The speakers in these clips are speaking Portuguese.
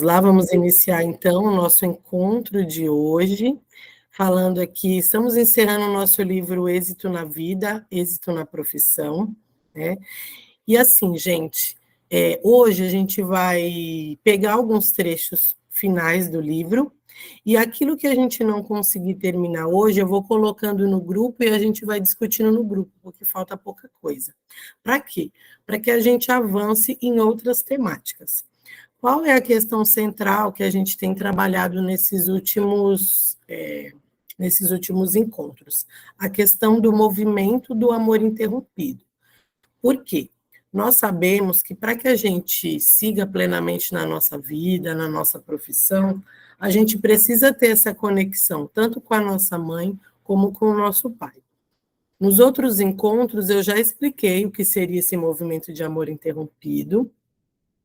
Lá vamos iniciar, então, o nosso encontro de hoje, falando aqui, estamos encerrando o nosso livro Êxito na Vida, Êxito na Profissão, né? E assim, gente, hoje a gente vai pegar alguns trechos finais do livro, e aquilo que a gente não conseguir terminar hoje, eu vou colocando no grupo e a gente vai discutindo no grupo, porque falta pouca coisa. Para quê? Para que a gente avance em outras temáticas. Qual é a questão central que a gente tem trabalhado nesses últimos encontros? A questão do movimento do amor interrompido. Por quê? Nós sabemos que para que a gente siga plenamente na nossa vida, na nossa profissão, a gente precisa ter essa conexão, tanto com a nossa mãe como com o nosso pai. Nos outros encontros, eu já expliquei o que seria esse movimento de amor interrompido.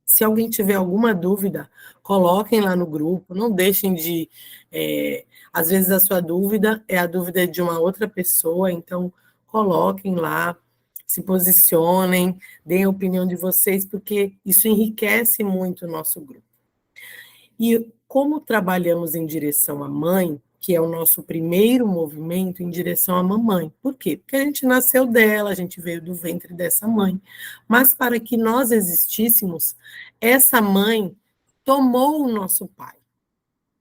Se alguém tiver alguma dúvida, coloquem lá no grupo, não deixem de... às vezes a sua dúvida é a dúvida de uma outra pessoa, então coloquem lá, se posicionem, deem a opinião de vocês, porque isso enriquece muito o nosso grupo. E como trabalhamos em direção à mãe, que é o nosso primeiro movimento em direção à mamãe. Por quê? Porque a gente nasceu dela, a gente veio do ventre dessa mãe. Mas para que nós existíssemos, essa mãe tomou o nosso pai.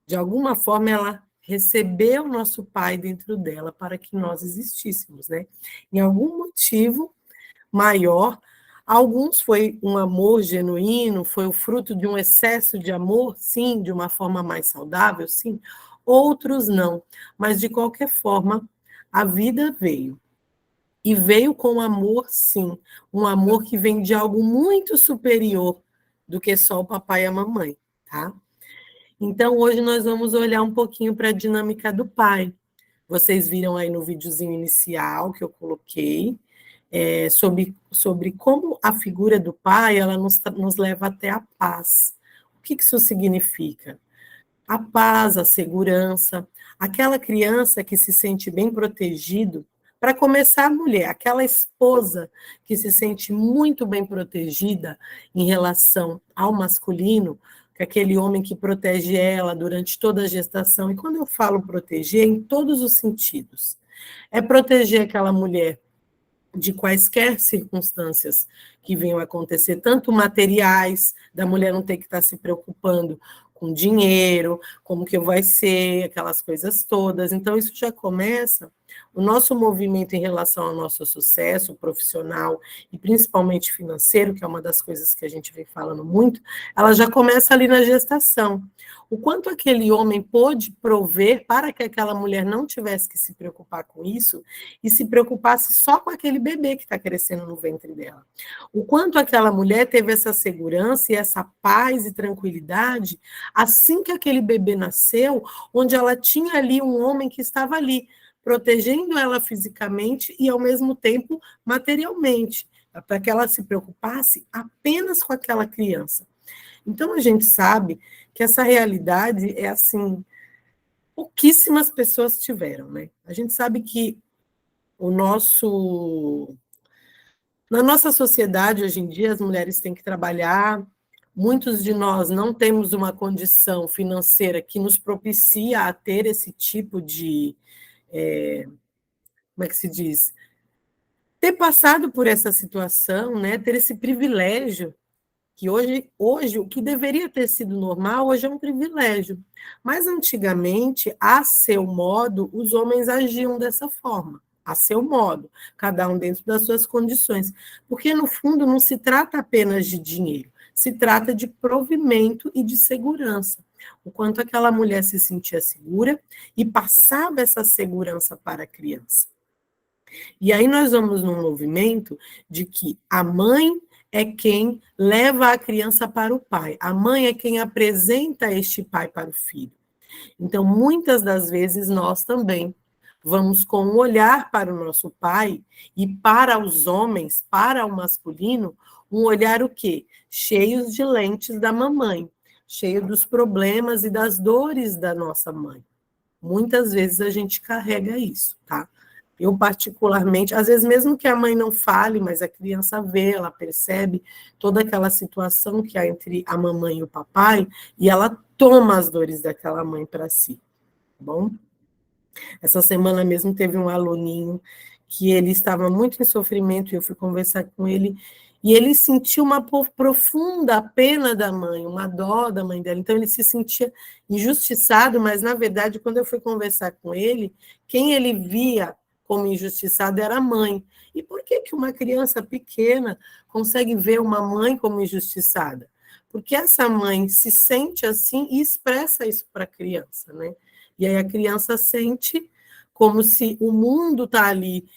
De alguma forma, ela recebeu o nosso pai dentro dela para que nós existíssemos, né? Em algum motivo maior, alguns foi um amor genuíno, foi o fruto de um excesso de amor, sim, de uma forma mais saudável, sim, outros não, mas de qualquer forma, a vida veio. E veio com amor, sim, um amor que vem de algo muito superior do que só o papai e a mamãe, tá? Então, hoje nós vamos olhar um pouquinho para a dinâmica do pai. Vocês viram aí no videozinho inicial que eu coloquei, sobre como a figura do pai ela nos leva até a paz. O que isso significa? A paz, a segurança, aquela criança que se sente bem protegido. Para começar, a mulher, aquela esposa que se sente muito bem protegida em relação ao masculino, que é aquele homem que protege ela durante toda a gestação. E quando eu falo proteger, é em todos os sentidos. É proteger aquela mulher de quaisquer circunstâncias que venham a acontecer, tanto materiais, da mulher não ter que estar se preocupando com dinheiro, como que vai ser, aquelas coisas todas. Então, isso já começa o nosso movimento em relação ao nosso sucesso profissional e principalmente financeiro, que é uma das coisas que a gente vem falando muito, ela já começa ali na gestação. O quanto aquele homem pôde prover para que aquela mulher não tivesse que se preocupar com isso e se preocupasse só com aquele bebê que está crescendo no ventre dela. O quanto aquela mulher teve essa segurança e essa paz e tranquilidade assim que aquele bebê nasceu, onde ela tinha ali um homem que estava ali, protegendo ela fisicamente e, ao mesmo tempo, materialmente, para que ela se preocupasse apenas com aquela criança. Então, a gente sabe que essa realidade é assim, pouquíssimas pessoas tiveram, né? A gente sabe que na nossa sociedade, hoje em dia, as mulheres têm que trabalhar, muitos de nós não temos uma condição financeira que nos propicia a ter esse tipo de, como é que se diz? Ter passado por essa situação, né? Ter esse privilégio, que hoje o que deveria ter sido normal, hoje é um privilégio. Mas antigamente, a seu modo, os homens agiam dessa forma, a seu modo, cada um dentro das suas condições. Porque, no fundo, não se trata apenas de dinheiro, se trata de provimento e de segurança. O quanto aquela mulher se sentia segura e passava essa segurança para a criança. E aí nós vamos num movimento de que a mãe é quem leva a criança para o pai. A mãe é quem apresenta este pai para o filho. Então, muitas das vezes, nós também vamos com um olhar para o nosso pai e para os homens, para o masculino, um olhar o quê? Cheios de lentes da mamãe, cheio dos problemas e das dores da nossa mãe. Muitas vezes a gente carrega isso, tá? Eu, particularmente, às vezes mesmo que a mãe não fale, mas a criança vê, ela percebe toda aquela situação que há entre a mamãe e o papai, e ela toma as dores daquela mãe para si, tá bom? Essa semana mesmo teve um aluninho que ele estava muito em sofrimento e eu fui conversar com ele e ele sentiu uma profunda pena da mãe, uma dó da mãe dela. Então ele se sentia injustiçado, mas na verdade quando eu fui conversar com ele, quem ele via como injustiçado era a mãe. E por que que uma criança pequena consegue ver uma mãe como injustiçada? Porque essa mãe se sente assim e expressa isso para a criança, né? E aí a criança sente como se o mundo está ali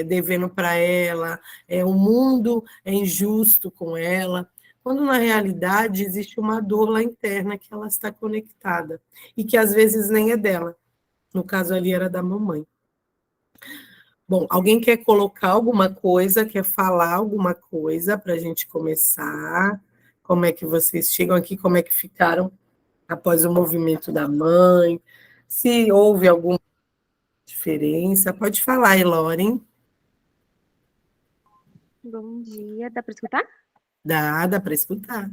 devendo para ela, o mundo é injusto com ela, quando na realidade existe uma dor lá interna que ela está conectada, e que às vezes nem é dela. No caso ali era da mamãe. Bom, alguém quer colocar alguma coisa, quer falar alguma coisa para a gente começar? Como é que vocês chegam aqui, como é que ficaram após o movimento da mãe? Se houve alguma diferença? Pode falar, Eloren. Bom dia, dá para escutar? Dá para escutar.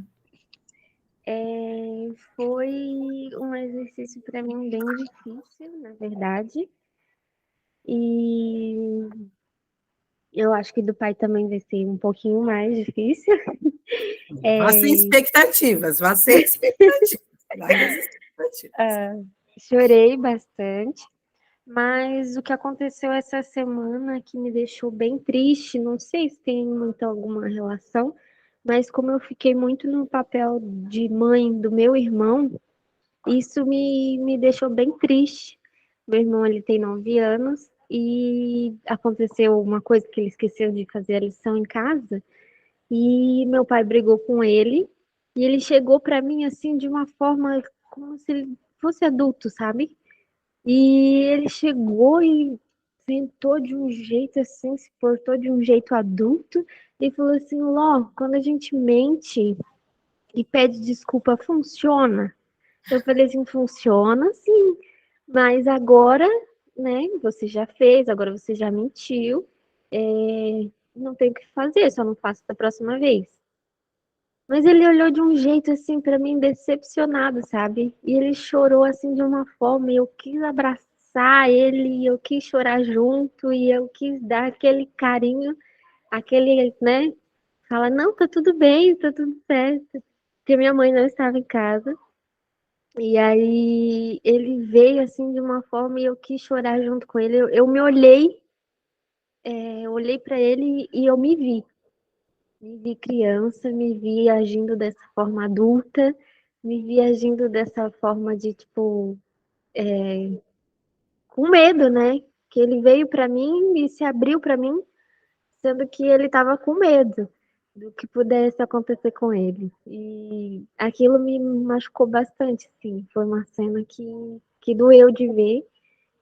Foi um exercício para mim bem difícil, na verdade. E eu acho que do pai também vai ser um pouquinho mais difícil. Vá sem expectativas, vá sem expectativas. Vai das expectativas. Chorei bastante, mas o que aconteceu essa semana que me deixou bem triste, não sei se tem muito alguma relação, mas como eu fiquei muito no papel de mãe do meu irmão, isso me deixou bem triste. Meu irmão, ele tem 9 anos e aconteceu uma coisa que ele esqueceu de fazer a lição em casa e meu pai brigou com ele e ele chegou para mim assim de uma forma como se ele fosse adulto, sabe? E ele chegou e sentou de um jeito assim, se portou de um jeito adulto e falou assim: Ló, quando a gente mente e pede desculpa, funciona? Eu falei assim: funciona sim, mas agora, né, você já fez, agora você já mentiu, não tem o que fazer, só não faço da próxima vez. Mas ele olhou de um jeito assim para mim decepcionado, sabe? E ele chorou assim de uma forma, e eu quis abraçar ele, eu quis chorar junto e eu quis dar aquele carinho, aquele, né? Fala, não, tá tudo bem, tá tudo certo. Porque minha mãe não estava em casa. E aí ele veio assim de uma forma e eu quis chorar junto com ele. Eu me olhei, eu olhei para ele e eu me vi. Me vi criança, me vi agindo dessa forma adulta, me vi agindo dessa forma de tipo, com medo, né? Que ele veio para mim e se abriu para mim, sendo que ele estava com medo do que pudesse acontecer com ele. E aquilo me machucou bastante, assim. Foi uma cena que doeu de ver.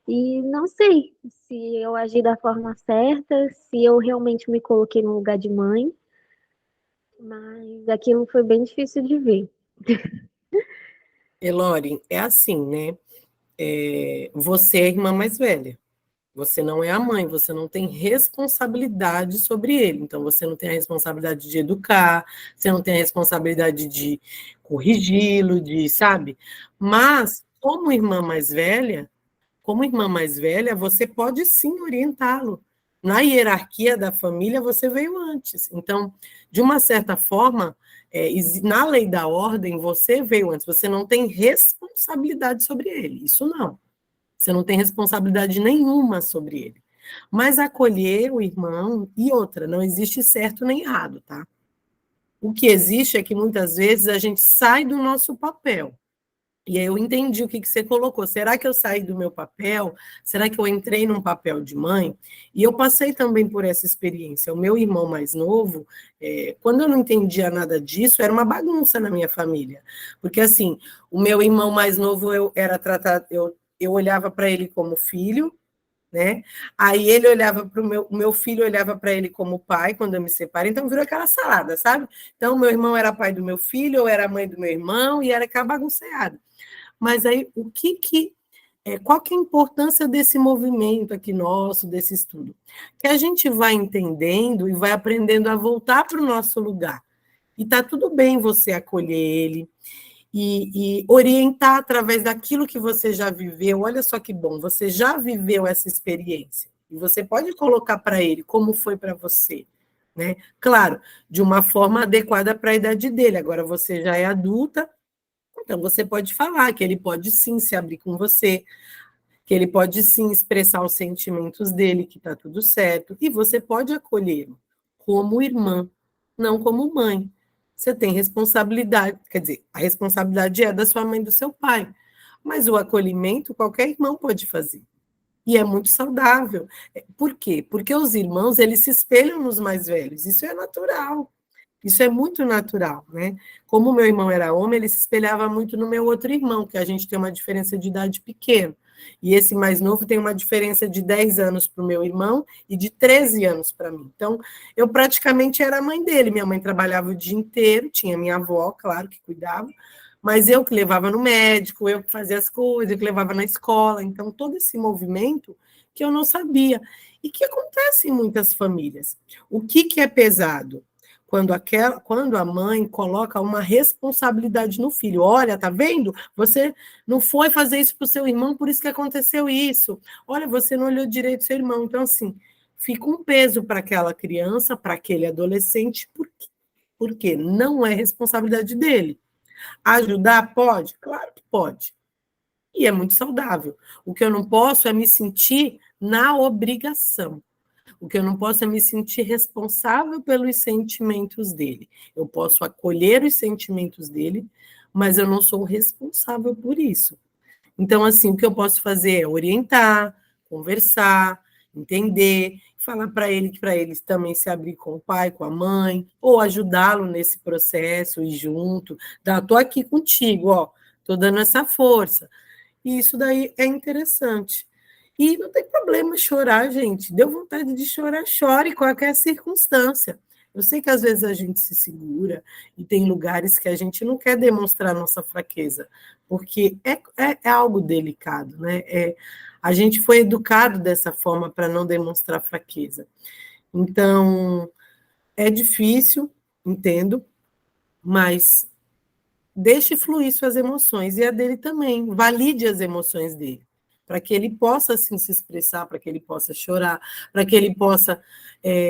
E não sei se eu agi da forma certa, se eu realmente me coloquei no lugar de mãe, mas aquilo foi bem difícil de ver. Eloren, é assim, né? Você é a irmã mais velha. Você não é a mãe, você não tem responsabilidade sobre ele. Então, você não tem a responsabilidade de educar, você não tem a responsabilidade de corrigi-lo, de, sabe? Mas, como irmã mais velha, você pode sim orientá-lo. Na hierarquia da família, você veio antes. Então, de uma certa forma, na lei da ordem, você veio antes. Você não tem responsabilidade sobre ele. Isso não. Você não tem responsabilidade nenhuma sobre ele. Mas acolher o irmão e outra, não existe certo nem errado, tá? O que existe é que muitas vezes a gente sai do nosso papel. E aí eu entendi o que você colocou. Será que eu saí do meu papel? Será que eu entrei num papel de mãe? E eu passei também por essa experiência. O meu irmão mais novo, quando eu não entendia nada disso, era uma bagunça na minha família. Porque, assim, o meu irmão mais novo, eu era tratado, eu olhava para ele como filho, né? Aí ele olhava para o meu filho olhava para ele como pai quando eu me separei, então virou aquela salada, sabe? Então, meu irmão era pai do meu filho, eu era mãe do meu irmão, e era aquela bagunceada. Mas aí, o que qual que é a importância desse movimento aqui nosso, desse estudo? Que a gente vai entendendo e vai aprendendo a voltar para o nosso lugar. E está tudo bem você acolher ele e orientar através daquilo que você já viveu. Olha só que bom, você já viveu essa experiência. E você pode colocar para ele como foi para você. Né? Claro, de uma forma adequada para a idade dele. Agora você já é adulta, então você pode falar que ele pode sim se abrir com você, que ele pode sim expressar os sentimentos dele, que está tudo certo, e você pode acolhê-lo como irmã, não como mãe. Você tem responsabilidade, quer dizer, a responsabilidade é da sua mãe e do seu pai, mas o acolhimento qualquer irmão pode fazer. E é muito saudável. Por quê? Porque os irmãos, eles se espelham nos mais velhos, isso é natural. Isso é muito natural, né? Como o meu irmão era homem, ele se espelhava muito no meu outro irmão, que a gente tem uma diferença de idade pequena. E esse mais novo tem uma diferença de 10 anos para o meu irmão e de 13 anos para mim. Então, eu praticamente era a mãe dele. Minha mãe trabalhava o dia inteiro, tinha minha avó, claro, que cuidava, mas eu que levava no médico, eu que fazia as coisas, eu que levava na escola. Então, todo esse movimento que eu não sabia. E que acontece em muitas famílias. O que é pesado? Quando a mãe coloca uma responsabilidade no filho. Olha, tá vendo? Você não foi fazer isso para o seu irmão, por isso que aconteceu isso. Olha, você não olhou direito seu irmão. Então, assim, fica um peso para aquela criança, para aquele adolescente, porque não é responsabilidade dele. Ajudar pode? Claro que pode. E é muito saudável. O que eu não posso é me sentir na obrigação. O que eu não posso é me sentir responsável pelos sentimentos dele. Eu posso acolher os sentimentos dele, mas eu não sou responsável por isso. Então, assim, o que eu posso fazer é orientar, conversar, entender, falar para ele que para eles também se abrir com o pai, com a mãe, ou ajudá-lo nesse processo, ir junto. Estou aqui contigo, ó, estou dando essa força. E isso daí é interessante. E não tem problema chorar, gente. Deu vontade de chorar, chore em qualquer circunstância. Eu sei que às vezes a gente se segura e tem lugares que a gente não quer demonstrar nossa fraqueza, porque é algo delicado, né? A gente foi educado dessa forma para não demonstrar fraqueza. Então, é difícil, entendo, mas deixe fluir suas emoções, e a dele também. Valide as emoções dele, para que ele possa assim, se expressar, para que ele possa chorar, para que ele possa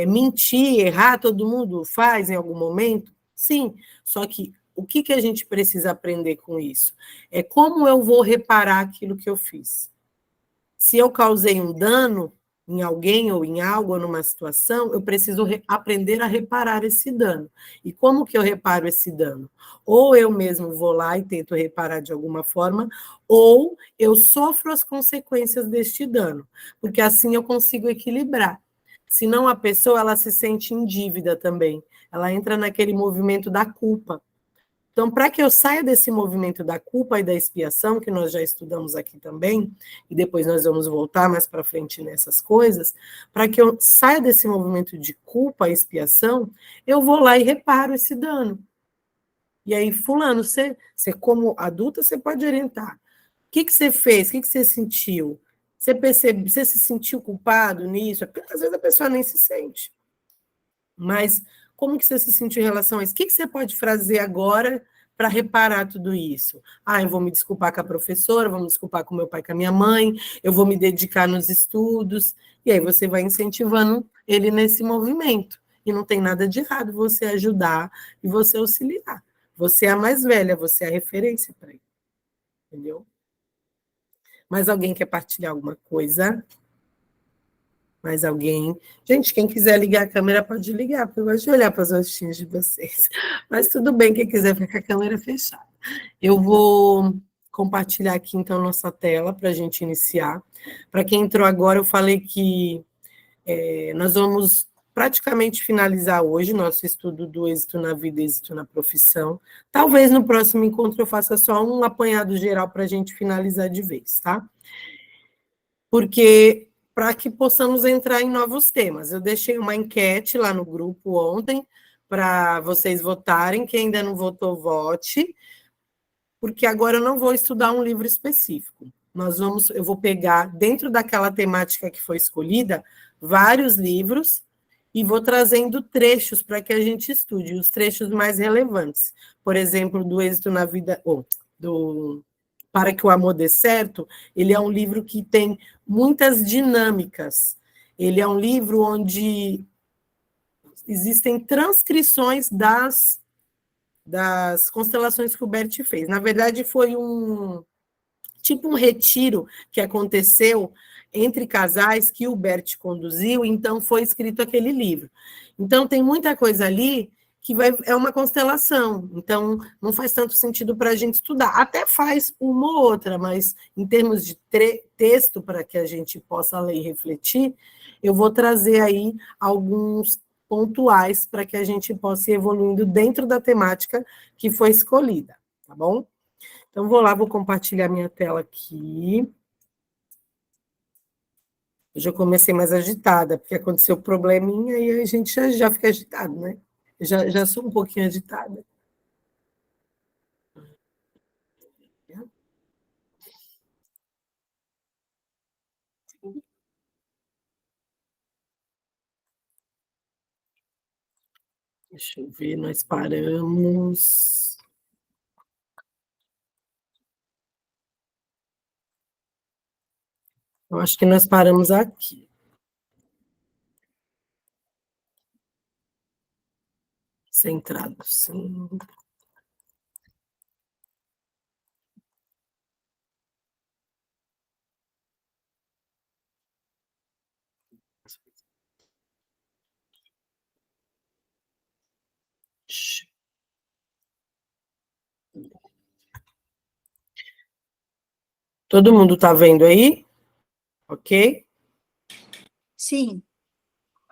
mentir, errar, todo mundo faz em algum momento. Sim, só que o que a gente precisa aprender com isso? É como eu vou reparar aquilo que eu fiz. Se eu causei um dano em alguém ou em algo ou numa situação, eu preciso aprender a reparar esse dano. E como que eu reparo esse dano? Ou eu mesmo vou lá e tento reparar de alguma forma, ou eu sofro as consequências deste dano, porque assim eu consigo equilibrar. Senão a pessoa ela se sente em dívida também. Ela entra naquele movimento da culpa. Então, para que eu saia desse movimento da culpa e da expiação, que nós já estudamos aqui também, e depois nós vamos voltar mais para frente nessas coisas, para que eu saia desse movimento de culpa e expiação, eu vou lá e reparo esse dano. E aí, fulano, você como adulta, você pode orientar. O que você fez? O que você sentiu? Você se sentiu culpado nisso? Porque, às vezes a pessoa nem se sente. Mas como que você se sentiu em relação a isso? O que você pode fazer agora para reparar tudo isso? Eu vou me desculpar com a professora, vou me desculpar com meu pai, com a minha mãe, eu vou me dedicar nos estudos. E aí você vai incentivando ele nesse movimento. E não tem nada de errado você ajudar e você auxiliar. Você é a mais velha, você é a referência para ele. Entendeu? Mais alguém quer partilhar alguma coisa? Mais alguém? Gente, quem quiser ligar a câmera pode ligar, porque eu gosto de olhar para os rostinhos de vocês. Mas tudo bem, quem quiser ficar com a câmera fechada. Eu vou compartilhar aqui, então, nossa tela para a gente iniciar. Para quem entrou agora, eu falei que nós vamos praticamente finalizar hoje nosso estudo do êxito na vida e êxito na profissão. Talvez no próximo encontro eu faça só um apanhado geral para a gente finalizar de vez, tá? Porque para que possamos entrar em novos temas. Eu deixei uma enquete lá no grupo ontem para vocês votarem. Quem ainda não votou, vote, porque agora eu não vou estudar um livro específico. eu vou pegar, dentro daquela temática que foi escolhida, vários livros e vou trazendo trechos para que a gente estude, os trechos mais relevantes. Por exemplo, do Êxito na Vida, ou do Para que o Amor Dê Certo, ele é um livro que tem muitas dinâmicas. Ele é um livro onde existem transcrições das constelações que o Bert fez. Na verdade, foi um retiro que aconteceu entre casais que o Bert conduziu, então foi escrito aquele livro. Então, tem muita coisa ali que é uma constelação, então não faz tanto sentido para a gente estudar. Até faz uma ou outra, mas em termos de texto, para que a gente possa ler e refletir, eu vou trazer aí alguns pontuais para que a gente possa ir evoluindo dentro da temática que foi escolhida, tá bom? Então, vou lá, vou compartilhar minha tela aqui. Eu já comecei mais agitada, porque aconteceu um probleminha e a gente já fica agitado, né? Já sou um pouquinho agitada. Deixa eu ver, nós paramos. Eu acho que nós paramos aqui. Centrado, sim. Todo mundo está vendo aí? Ok? Sim.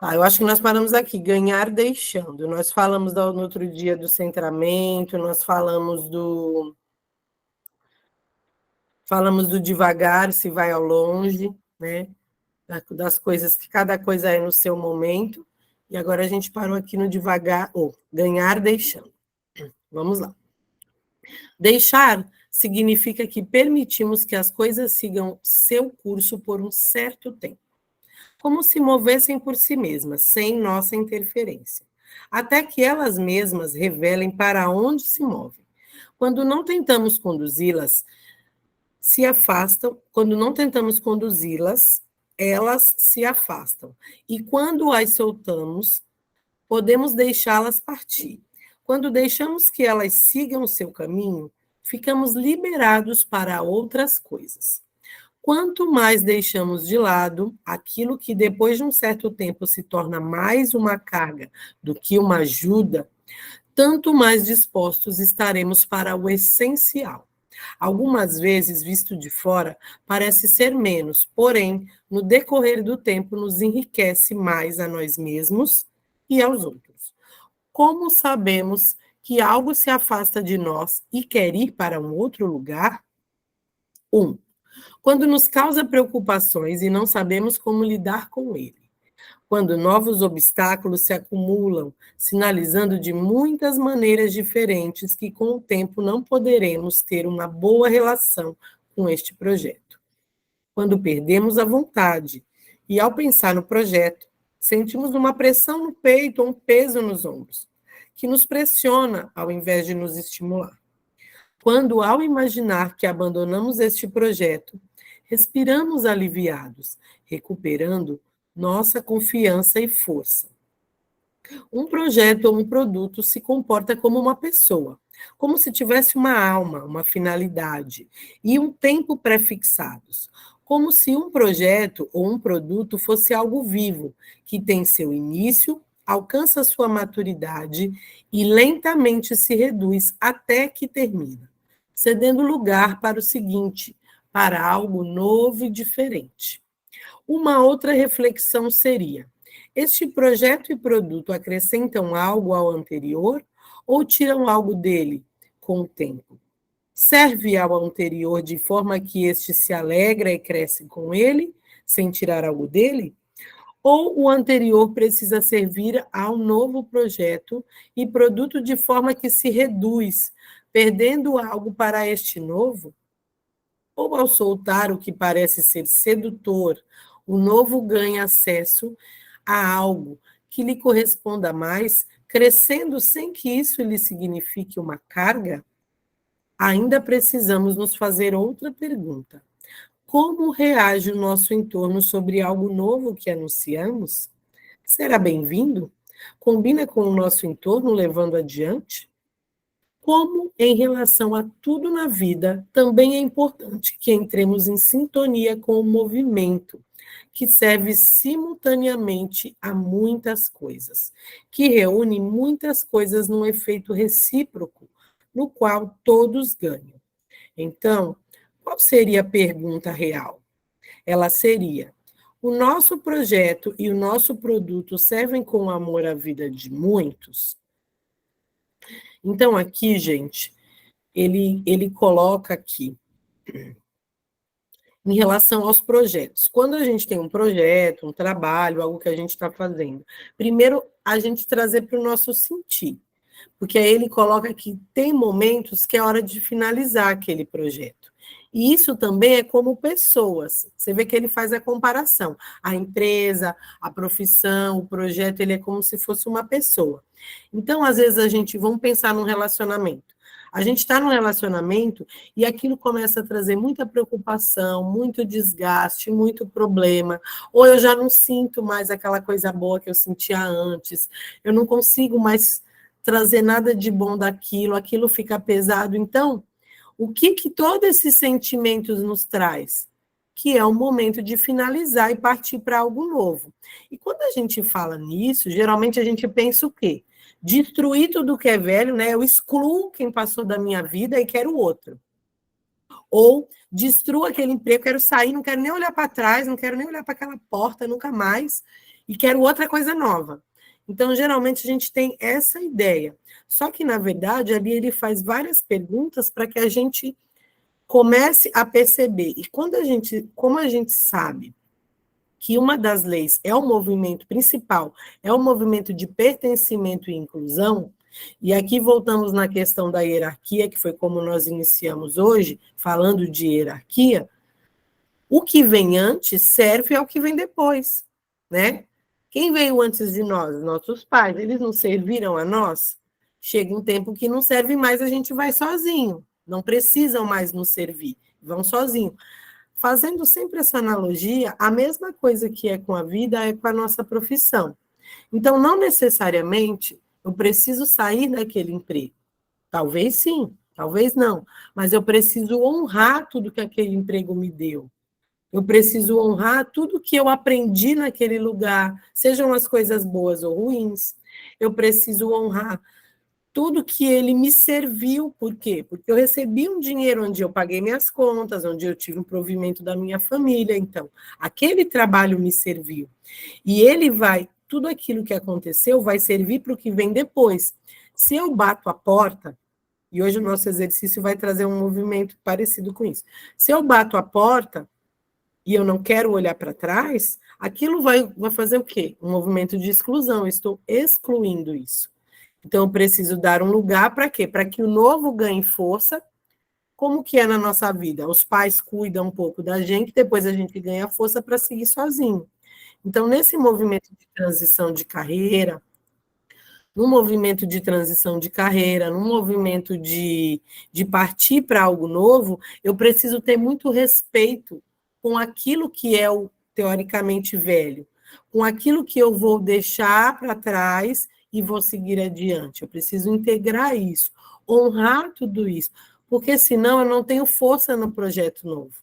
Eu acho que nós paramos aqui, ganhar deixando. Nós falamos no outro dia do centramento, nós falamos do devagar, se vai ao longe, né? Das coisas que cada coisa é no seu momento. E agora a gente parou aqui no devagar, ou ganhar deixando. Vamos lá. Deixar significa que permitimos que as coisas sigam seu curso por um certo tempo, como se movessem por si mesmas, sem nossa interferência, até que elas mesmas revelem para onde se movem. Quando não tentamos conduzi-las, se afastam, quando não tentamos conduzi-las, elas se afastam. E quando as soltamos, podemos deixá-las partir. Quando deixamos que elas sigam o seu caminho, ficamos liberados para outras coisas. Quanto mais deixamos de lado aquilo que depois de um certo tempo se torna mais uma carga do que uma ajuda, tanto mais dispostos estaremos para o essencial. Algumas vezes, visto de fora, parece ser menos, porém, no decorrer do tempo, nos enriquece mais a nós mesmos e aos outros. Como sabemos que algo se afasta de nós e quer ir para um outro lugar? 1. Quando nos causa preocupações e não sabemos como lidar com ele. Quando novos obstáculos se acumulam, sinalizando de muitas maneiras diferentes que com o tempo não poderemos ter uma boa relação com este projeto. Quando perdemos a vontade e, ao pensar no projeto, sentimos uma pressão no peito ou um peso nos ombros, que nos pressiona ao invés de nos estimular. Quando, ao imaginar que abandonamos este projeto, respiramos aliviados, recuperando nossa confiança e força. Um projeto ou um produto se comporta como uma pessoa, como se tivesse uma alma, uma finalidade e um tempo prefixados, como se um projeto ou um produto fosse algo vivo, que tem seu início, alcança sua maturidade e lentamente se reduz até que termina, cedendo lugar para o seguinte, para algo novo e diferente. Uma outra reflexão seria: este projeto e produto acrescentam algo ao anterior ou tiram algo dele com o tempo? Serve ao anterior de forma que este se alegra e cresce com ele, sem tirar algo dele? Ou o anterior precisa servir ao novo projeto e produto de forma que se reduz, perdendo algo para este novo? ou ao soltar o que parece ser sedutor, o novo ganha acesso a algo que lhe corresponda mais, crescendo sem que isso lhe signifique uma carga? Ainda precisamos nos fazer outra pergunta. Como reage o nosso entorno sobre algo novo que anunciamos? Será bem-vindo? Combina com o nosso entorno levando adiante? Como, em relação a tudo na vida, também é importante que entremos em sintonia com o movimento, que serve simultaneamente a muitas coisas, que reúne muitas coisas num efeito recíproco, no qual todos ganham. Então, qual seria a pergunta real? Ela seria: o nosso projeto e o nosso produto servem com amor à vida de muitos? Então, aqui, gente, ele coloca aqui, em relação aos projetos. Quando a gente tem um projeto, um trabalho, algo que a gente está fazendo, primeiro a gente trazer para o nosso sentir, porque aí ele coloca que tem momentos que é hora de finalizar aquele projeto. E isso também é como pessoas. Você vê que ele faz a comparação. A empresa, a profissão, o projeto, ele é como se fosse uma pessoa. Então, às vezes, vamos pensar num relacionamento. A gente está num relacionamento e aquilo começa a trazer muita preocupação, muito desgaste, muito problema. Ou eu já não sinto mais aquela coisa boa que eu sentia antes. Eu não consigo mais trazer nada de bom daquilo, aquilo fica pesado. Então, o que todos esses sentimentos nos traz? Que é o momento de finalizar e partir para algo novo. E quando a gente fala nisso, geralmente a gente pensa o quê? Destruir tudo que é velho, né? Eu excluo quem passou da minha vida e quero outro. Ou destruo aquele emprego, quero sair, não quero nem olhar para trás, não quero nem olhar para aquela porta nunca mais, e quero outra coisa nova. Então, geralmente, a gente tem essa ideia. Só que, na verdade, ali ele faz várias perguntas para que a gente comece a perceber. E como a gente sabe que uma das leis é o movimento principal, é o movimento de pertencimento e inclusão, e aqui voltamos na questão da hierarquia, que foi como nós iniciamos hoje, falando de hierarquia, o que vem antes serve ao que vem depois, né? Quem veio antes de nós? Nossos pais. Eles não serviram a nós? Chega um tempo que não serve mais, a gente vai sozinho. Não precisam mais nos servir, vão sozinho. Fazendo sempre essa analogia, a mesma coisa que é com a vida é com a nossa profissão. Então, não necessariamente eu preciso sair daquele emprego. Talvez sim, talvez não. Mas eu preciso honrar tudo que aquele emprego me deu. Eu preciso honrar tudo que eu aprendi naquele lugar, sejam as coisas boas ou ruins. Eu preciso honrar tudo que ele me serviu. Por quê? Porque eu recebi um dinheiro onde eu paguei minhas contas, onde eu tive um provimento da minha família. Então, aquele trabalho me serviu. E tudo aquilo que aconteceu vai servir para o que vem depois. Se eu bato a porta, e hoje o nosso exercício vai trazer um movimento parecido com isso. Se eu bato a porta, e eu não quero olhar para trás, aquilo vai fazer o quê? Um movimento de exclusão, eu estou excluindo isso. Então, eu preciso dar um lugar para quê? Para que o novo ganhe força, como que é na nossa vida? Os pais cuidam um pouco da gente, depois a gente ganha força para seguir sozinho. Então, nesse movimento de transição de carreira, num movimento de partir para algo novo, eu preciso ter muito respeito com aquilo que é o teoricamente velho, com aquilo que eu vou deixar para trás e vou seguir adiante. Eu preciso integrar isso, honrar tudo isso, porque senão eu não tenho força no projeto novo.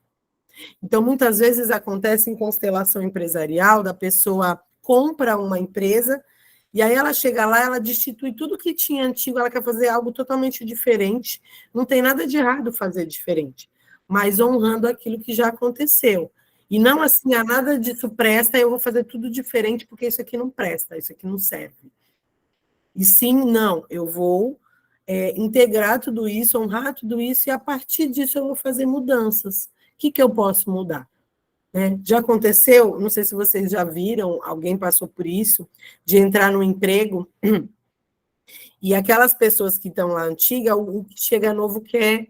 Então, muitas vezes acontece em constelação empresarial, da pessoa compra uma empresa, e aí ela chega lá, ela destitui tudo que tinha antigo, ela quer fazer algo totalmente diferente. Não tem nada de errado fazer diferente, mas honrando aquilo que já aconteceu. E não assim, nada disso presta, eu vou fazer tudo diferente, porque isso aqui não presta, isso aqui não serve. E sim, não, eu vou integrar tudo isso, honrar tudo isso, e a partir disso eu vou fazer mudanças. O que eu posso mudar? Já aconteceu, não sei se vocês já viram, alguém passou por isso, de entrar no emprego, e aquelas pessoas que estão lá antigas, o que chega novo quer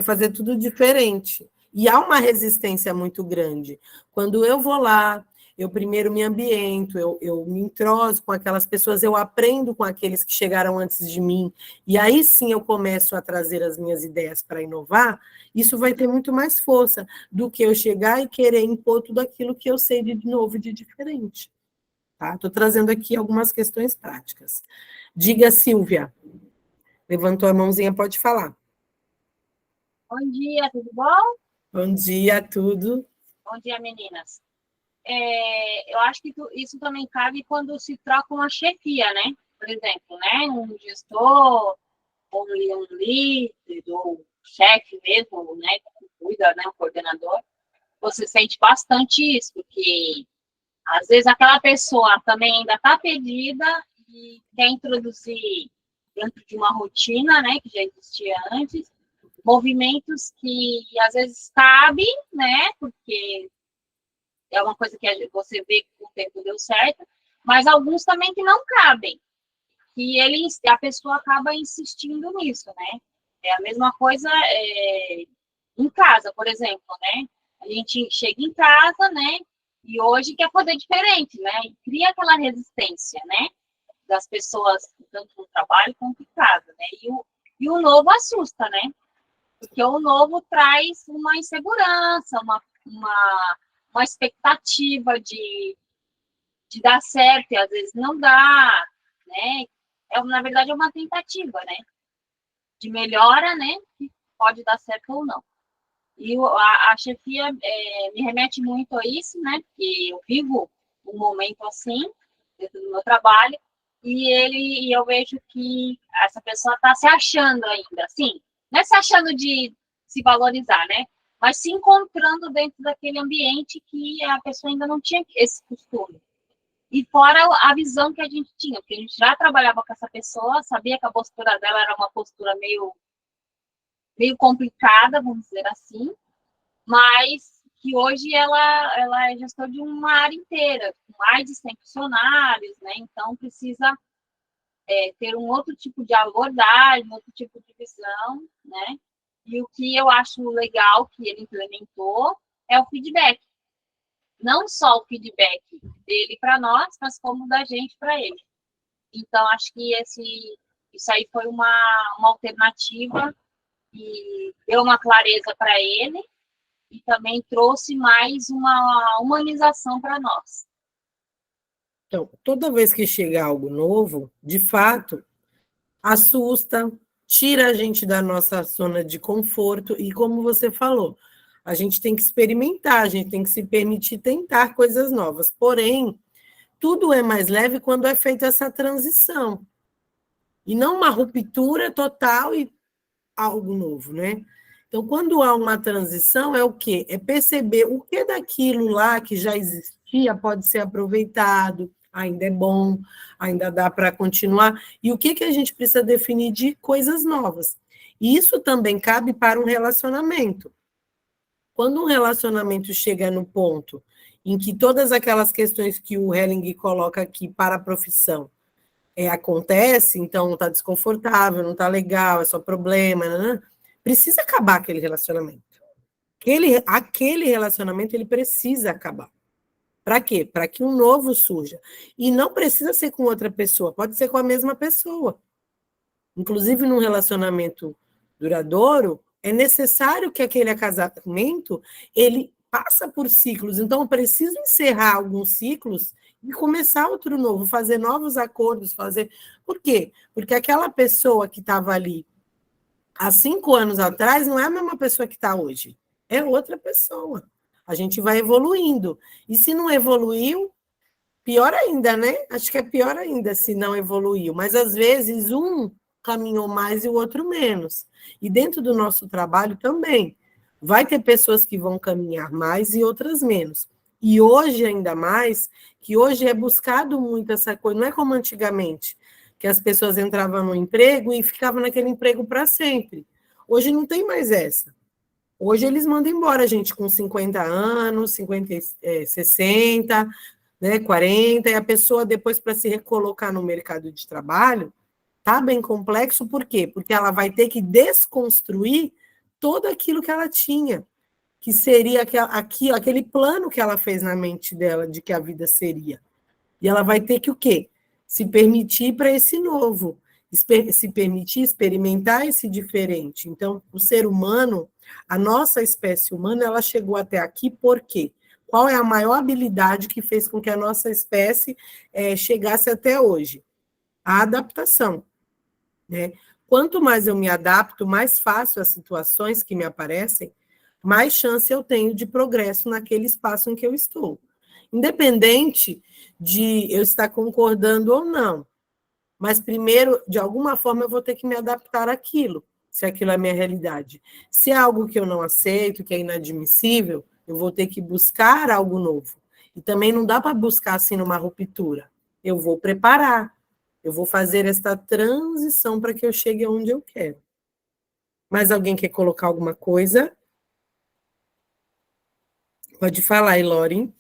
fazer tudo diferente. E há uma resistência muito grande. Quando eu vou lá, eu primeiro me ambiento, eu me entroso com aquelas pessoas, eu aprendo com aqueles que chegaram antes de mim, e aí sim eu começo a trazer as minhas ideias para inovar, isso vai ter muito mais força do que eu chegar e querer impor tudo aquilo que eu sei de novo, de diferente. Tá? Estou trazendo aqui algumas questões práticas. Diga, Silvia. Levantou a mãozinha, pode falar. Bom dia, tudo bom? Bom dia, tudo. Bom dia, meninas. Eu acho que isso também cabe quando se troca uma chefia, né? Por exemplo, né? Um gestor, ou um líder, ou chefe mesmo, né? Que cuida, né? Um coordenador. Você sente bastante isso, porque às vezes aquela pessoa também ainda está perdida e quer introduzir dentro de uma rotina, né? Que já existia antes, movimentos que às vezes cabem, né? Porque é uma coisa que você vê que com o tempo deu certo, mas alguns também que não cabem, que a pessoa acaba insistindo nisso, né? É a mesma coisa em casa, por exemplo, né? A gente chega em casa, né? E hoje quer fazer diferente, né? E cria aquela resistência, né? Das pessoas, tanto no trabalho quanto em casa, né? E o novo assusta, né? Porque o novo traz uma insegurança, uma expectativa de dar certo, e às vezes não dá, né? Na verdade, é uma tentativa, né? De melhora, né? Que pode dar certo ou não. E a chefia me remete muito a isso, né? Porque eu vivo um momento assim, dentro do meu trabalho, e eu vejo que essa pessoa está se achando ainda, assim, não é se achando de se valorizar, né? Mas se encontrando dentro daquele ambiente que a pessoa ainda não tinha esse costume. E fora a visão que a gente tinha, porque a gente já trabalhava com essa pessoa, sabia que a postura dela era uma postura meio complicada, vamos dizer assim, mas que hoje ela é gestora de uma área inteira, com mais de 100 funcionários, né? Então, precisa ter um outro tipo de abordagem, um outro tipo de visão, né? E o que eu acho legal que ele implementou é o feedback. Não só o feedback dele para nós, mas como da gente para ele. Então, acho que isso aí foi uma alternativa e deu uma clareza para ele e também trouxe mais uma humanização para nós. Então, toda vez que chega algo novo, de fato, assusta, tira a gente da nossa zona de conforto e, como você falou, a gente tem que experimentar, a gente tem que se permitir tentar coisas novas. Porém, tudo é mais leve quando é feita essa transição. E não uma ruptura total e algo novo, né? Então, quando há uma transição, é o quê? É perceber o que daquilo lá que já existia pode ser aproveitado, ainda é bom, ainda dá para continuar, e o que a gente precisa definir de coisas novas. E isso também cabe para um relacionamento. Quando um relacionamento chega no ponto em que todas aquelas questões que o Helling coloca aqui para a profissão acontece, então não está desconfortável, não está legal, é só problema, né? Precisa acabar aquele relacionamento. Aquele relacionamento ele precisa acabar. Para quê? Para que um novo surja. E não precisa ser com outra pessoa, pode ser com a mesma pessoa. Inclusive, num relacionamento duradouro, é necessário que aquele casamento ele passa por ciclos. Então, eu preciso encerrar alguns ciclos e começar outro novo, fazer novos acordos, fazer... Por quê? Porque aquela pessoa que estava ali há 5 anos atrás não é a mesma pessoa que está hoje. É outra pessoa. A gente vai evoluindo. E se não evoluiu, pior ainda, né? Acho que é pior ainda se não evoluiu. Mas, às vezes, um caminhou mais e o outro menos. E dentro do nosso trabalho também. Vai ter pessoas que vão caminhar mais e outras menos. E hoje, ainda mais, que hoje é buscado muito essa coisa. Não é como antigamente, que as pessoas entravam no emprego e ficavam naquele emprego para sempre. Hoje não tem mais essa. Hoje eles mandam embora a gente com 50 anos, 50, 60, né, 40, e a pessoa depois para se recolocar no mercado de trabalho, tá bem complexo, por quê? Porque ela vai ter que desconstruir tudo aquilo que ela tinha, que seria aquele plano que ela fez na mente dela de que a vida seria. E ela vai ter que o quê? Se permitir para esse novo, se permitir experimentar esse diferente. Então, o ser humano, a nossa espécie humana, ela chegou até aqui por quê? Qual é a maior habilidade que fez com que a nossa espécie chegasse até hoje? A adaptação, né? Quanto mais eu me adapto, mais fácil as situações que me aparecem, mais chance eu tenho de progresso naquele espaço em que eu estou. Independente de eu estar concordando ou não. Mas, primeiro, de alguma forma, eu vou ter que me adaptar àquilo, se aquilo é a minha realidade. Se é algo que eu não aceito, que é inadmissível, eu vou ter que buscar algo novo. E também não dá para buscar assim numa ruptura. Eu vou preparar, eu vou fazer esta transição para que eu chegue aonde eu quero. Mais alguém quer colocar alguma coisa? Pode falar, Ilori.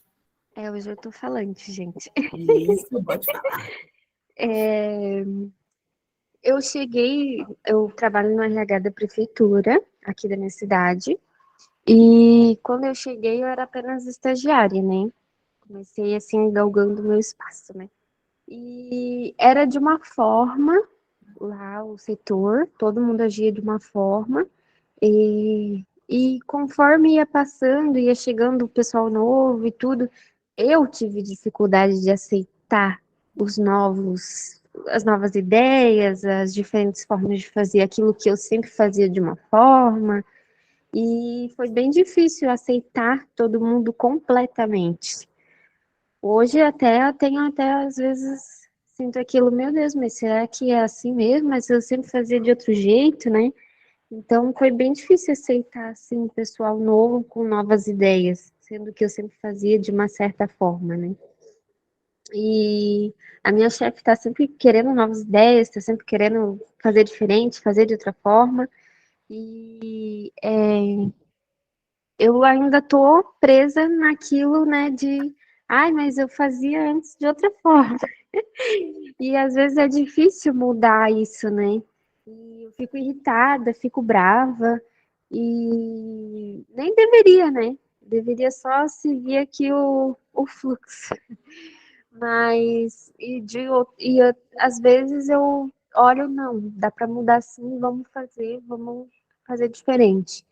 Hoje eu tô falante, gente. Isso, pode falar. Eu trabalho no RH da prefeitura, aqui da minha cidade, e quando eu cheguei eu era apenas estagiária, né? Comecei assim, galgando o meu espaço, né? E era de uma forma, lá o setor, todo mundo agia de uma forma, e conforme ia passando, ia chegando o pessoal novo e tudo, eu tive dificuldade de aceitar as novas ideias, as diferentes formas de fazer aquilo que eu sempre fazia de uma forma, e foi bem difícil aceitar todo mundo completamente. Hoje até eu tenho às vezes sinto aquilo, meu Deus, mas será que é assim mesmo? Mas eu sempre fazia de outro jeito, né? Então foi bem difícil aceitar assim um pessoal novo com novas ideias, sendo que eu sempre fazia de uma certa forma, né? E a minha chefe está sempre querendo novas ideias, está sempre querendo fazer diferente, fazer de outra forma. E eu ainda estou presa naquilo, né, de, ai, mas eu fazia antes de outra forma. E às vezes é difícil mudar isso, né? E eu fico irritada, fico brava, e nem deveria, né? Deveria só seguir aqui o fluxo. Mas, às vezes eu olho, não, dá para mudar sim, vamos fazer diferente.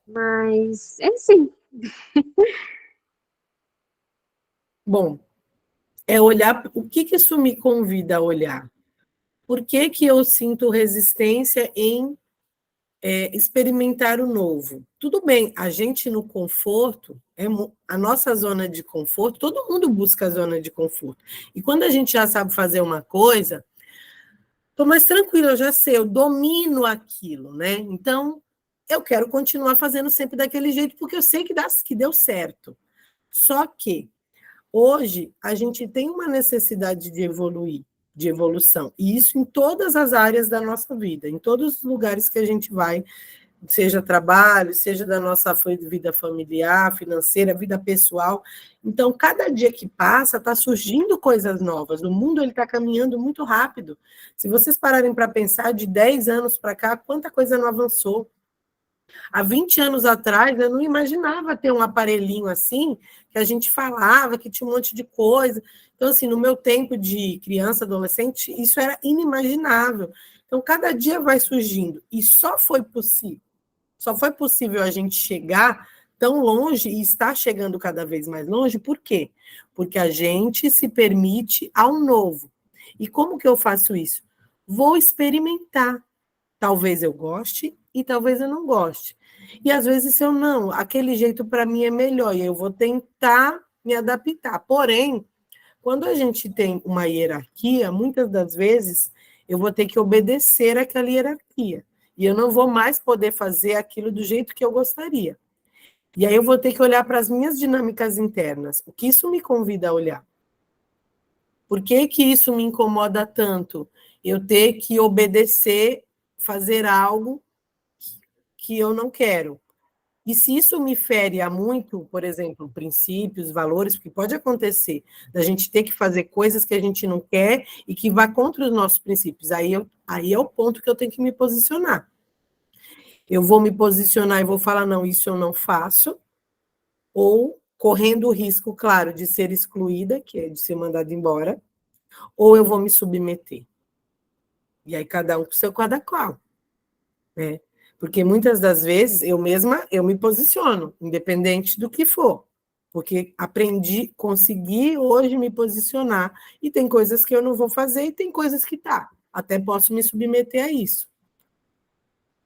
Mas, é assim. Bom, é olhar o que isso me convida a olhar. Por que eu sinto resistência em experimentar o novo? Tudo bem, a gente no conforto, a nossa zona de conforto, todo mundo busca a zona de conforto. E quando a gente já sabe fazer uma coisa, estou mais tranquila, eu já sei, eu domino aquilo, né? Então, eu quero continuar fazendo sempre daquele jeito, porque eu sei que deu certo. Só que hoje a gente tem uma necessidade de evoluir, de evolução, e isso em todas as áreas da nossa vida, em todos os lugares que a gente vai, seja trabalho, seja da nossa vida familiar, financeira, vida pessoal. Então, cada dia que passa, está surgindo coisas novas. O mundo está caminhando muito rápido. Se vocês pararem para pensar, de 10 anos para cá, quanta coisa não avançou. Há 20 anos atrás, eu não imaginava ter um aparelhinho assim, que a gente falava, que tinha um monte de coisa. Então, assim, no meu tempo de criança, adolescente, isso era inimaginável. Então, cada dia vai surgindo. E só foi possível a gente chegar tão longe e estar chegando cada vez mais longe. Por quê? Porque a gente se permite ao novo. E como que eu faço isso? Vou experimentar. Talvez eu goste e talvez eu não goste. E às vezes, se eu não, aquele jeito para mim é melhor, e eu vou tentar me adaptar. Porém, quando a gente tem uma hierarquia, muitas das vezes eu vou ter que obedecer àquela hierarquia. E eu não vou mais poder fazer aquilo do jeito que eu gostaria. E aí eu vou ter que olhar para as minhas dinâmicas internas. O que isso me convida a olhar? Por que isso me incomoda tanto? Eu ter que obedecer, fazer algo que eu não quero. E se isso me fere a muito, por exemplo, princípios, valores, porque pode acontecer da gente ter que fazer coisas que a gente não quer e que vá contra os nossos princípios. Aí é o ponto que eu tenho que me posicionar. Eu vou me posicionar e vou falar, não, isso eu não faço, ou correndo o risco, claro, de ser excluída, que é de ser mandada embora, ou eu vou me submeter. E aí cada um com o seu cada qual, né? Porque muitas das vezes eu mesma, eu me posiciono, independente do que for. Porque aprendi, consegui hoje me posicionar, e tem coisas que eu não vou fazer, e tem coisas que até posso me submeter a isso.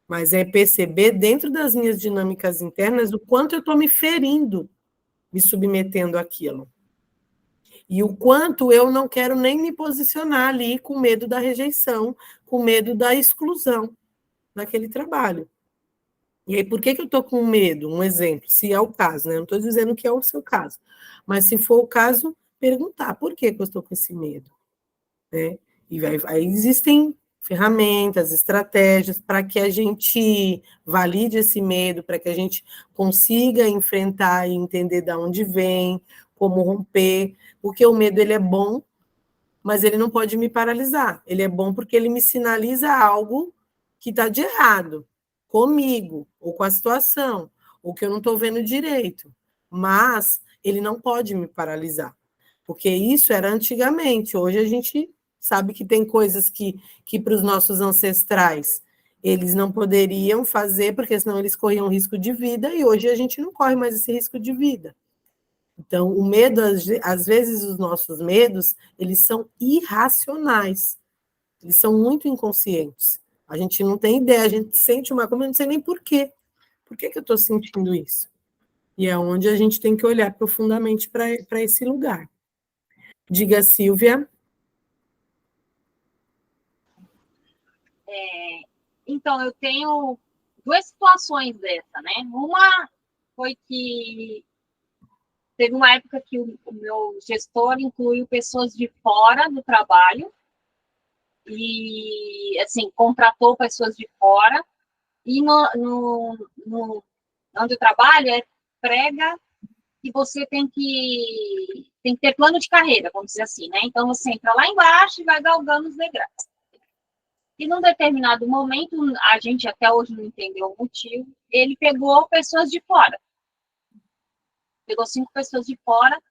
Mas é perceber dentro das minhas dinâmicas internas o quanto eu estou me ferindo, me submetendo àquilo. E o quanto eu não quero nem me posicionar ali com medo da rejeição, com medo da exclusão daquele trabalho. E aí, por que eu estou com medo? Um exemplo, se é o caso, né? Eu não estou dizendo que é o seu caso, mas se for o caso, perguntar por que eu estou com esse medo, né? E aí existem ferramentas, estratégias para que a gente valide esse medo, para que a gente consiga enfrentar e entender de onde vem, como romper, porque o medo ele é bom, mas ele não pode me paralisar. Ele é bom porque ele me sinaliza algo que está de errado comigo, ou com a situação, ou que eu não estou vendo direito. Mas ele não pode me paralisar, porque isso era antigamente. Hoje a gente sabe que tem coisas que para os nossos ancestrais eles não poderiam fazer, porque senão eles corriam risco de vida, e hoje a gente não corre mais esse risco de vida. Então, o medo, às vezes, os nossos medos, eles são irracionais, eles são muito inconscientes. A gente não tem ideia, a gente sente uma coisa, eu não sei nem por quê. Por que eu estou sentindo isso? E é onde a gente tem que olhar profundamente para esse lugar. Diga, Silvia. Então, eu tenho duas situações dessa, né? Uma foi que teve uma época que o meu gestor incluiu pessoas de fora do trabalho e, assim, contratou pessoas de fora e onde eu trabalho prega que você tem que ter plano de carreira, vamos dizer assim, né? Então, você entra lá embaixo e vai galgando os degraus. E num determinado momento, a gente até hoje não entendeu o motivo, ele pegou pessoas de fora. Pegou 5 pessoas de fora,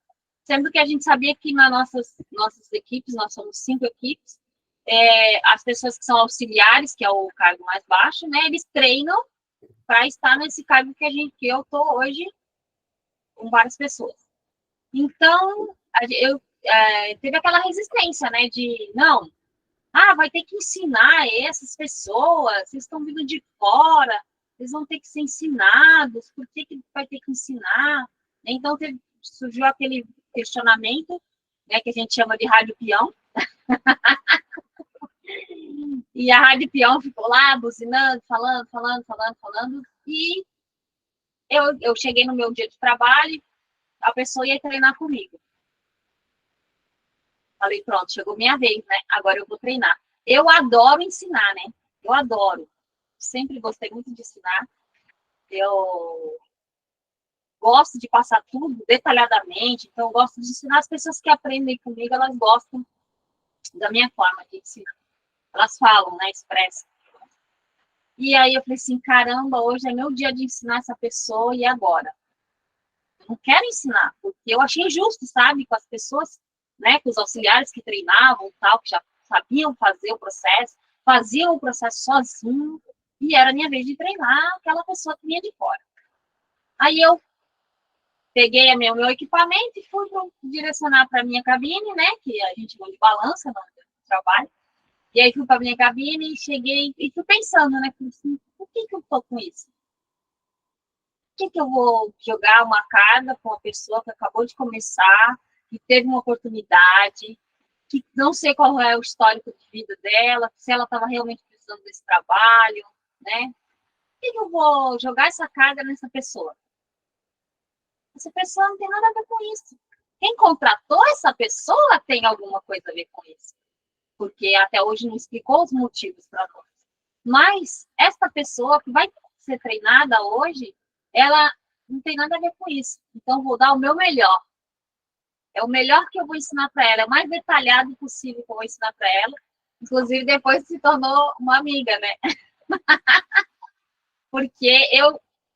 sendo que a gente sabia que nas nossas equipes, nós somos 5 equipes, as pessoas que são auxiliares, que é o cargo mais baixo, né, eles treinam para estar nesse cargo que eu estou hoje com várias pessoas. Então, teve aquela resistência, né, de, não, vai ter que ensinar essas pessoas, vocês estão vindo de fora, eles vão ter que ser ensinados, por que vai ter que ensinar? Então, surgiu aquele questionamento, né, que a gente chama de rádio peão. E a rádio peão ficou lá, buzinando, falando. E eu cheguei no meu dia de trabalho, a pessoa ia treinar comigo. Falei, pronto, chegou minha vez, né? Agora eu vou treinar. Eu adoro ensinar, né? Eu adoro. Sempre gostei muito de ensinar. Eu gosto de passar tudo detalhadamente, então eu gosto de ensinar. As pessoas que aprendem comigo, elas gostam da minha forma de ensinar. Elas falam, né, expressam. E aí eu falei assim, caramba, hoje é meu dia de ensinar essa pessoa, e agora? Eu não quero ensinar, porque eu achei injusto, sabe, com as pessoas, né, com os auxiliares que treinavam, tal, que já sabiam fazer o processo, faziam o processo sozinho, e era a minha vez de treinar aquela pessoa que vinha de fora. Aí eu peguei meu equipamento e fui direcionar para a minha cabine, né? Que a gente vai de balança no trabalho. E aí fui para a minha cabine e cheguei e fui pensando, né? Assim, por que eu estou com isso? Por que eu vou jogar uma carga com uma pessoa que acabou de começar, que teve uma oportunidade, que não sei qual é o histórico de vida dela, se ela estava realmente precisando desse trabalho, né? Por que eu vou jogar essa carga nessa pessoa? Essa pessoa não tem nada a ver com isso. Quem contratou essa pessoa tem alguma coisa a ver com isso. Porque até hoje não explicou os motivos para nós. Mas essa pessoa que vai ser treinada hoje, ela não tem nada a ver com isso. Então, vou dar o meu melhor. É o melhor que eu vou ensinar para ela. É o mais detalhado possível que eu vou ensinar para ela. Inclusive, depois se tornou uma amiga, né? Porque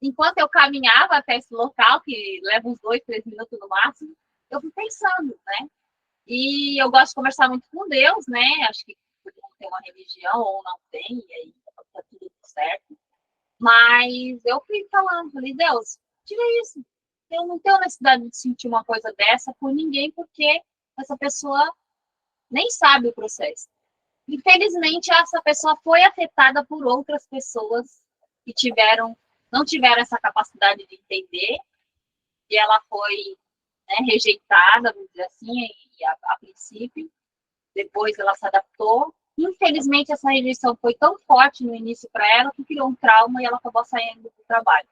enquanto eu caminhava até esse local, que leva uns 2, 3 minutos no máximo, eu fui pensando, né? E eu gosto de conversar muito com Deus, né? Acho que todo mundo tem uma religião ou não tem, e aí tá tudo certo. Mas eu fui falando, falei, Deus, tira isso. Eu não tenho necessidade de sentir uma coisa dessa por ninguém, porque essa pessoa nem sabe o processo. Infelizmente, essa pessoa foi afetada por outras pessoas que não tiveram essa capacidade de entender, e ela foi, né, rejeitada, vamos dizer assim, a princípio. Depois ela se adaptou. Infelizmente, essa rejeição foi tão forte no início para ela que criou um trauma e ela acabou saindo do trabalho.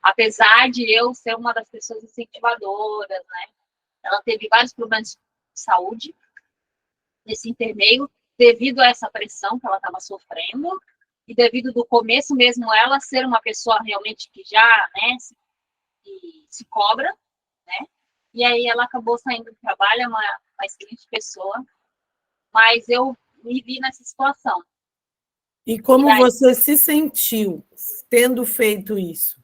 Apesar de eu ser uma das pessoas incentivadoras, né? Ela teve vários problemas de saúde nesse intermeio, devido a essa pressão que ela estava sofrendo, e devido do começo mesmo ela ser uma pessoa realmente que já, né, se cobra, né? E aí ela acabou saindo do trabalho, é uma excelente pessoa, mas eu me vi nessa situação. E como você se sentiu tendo feito isso?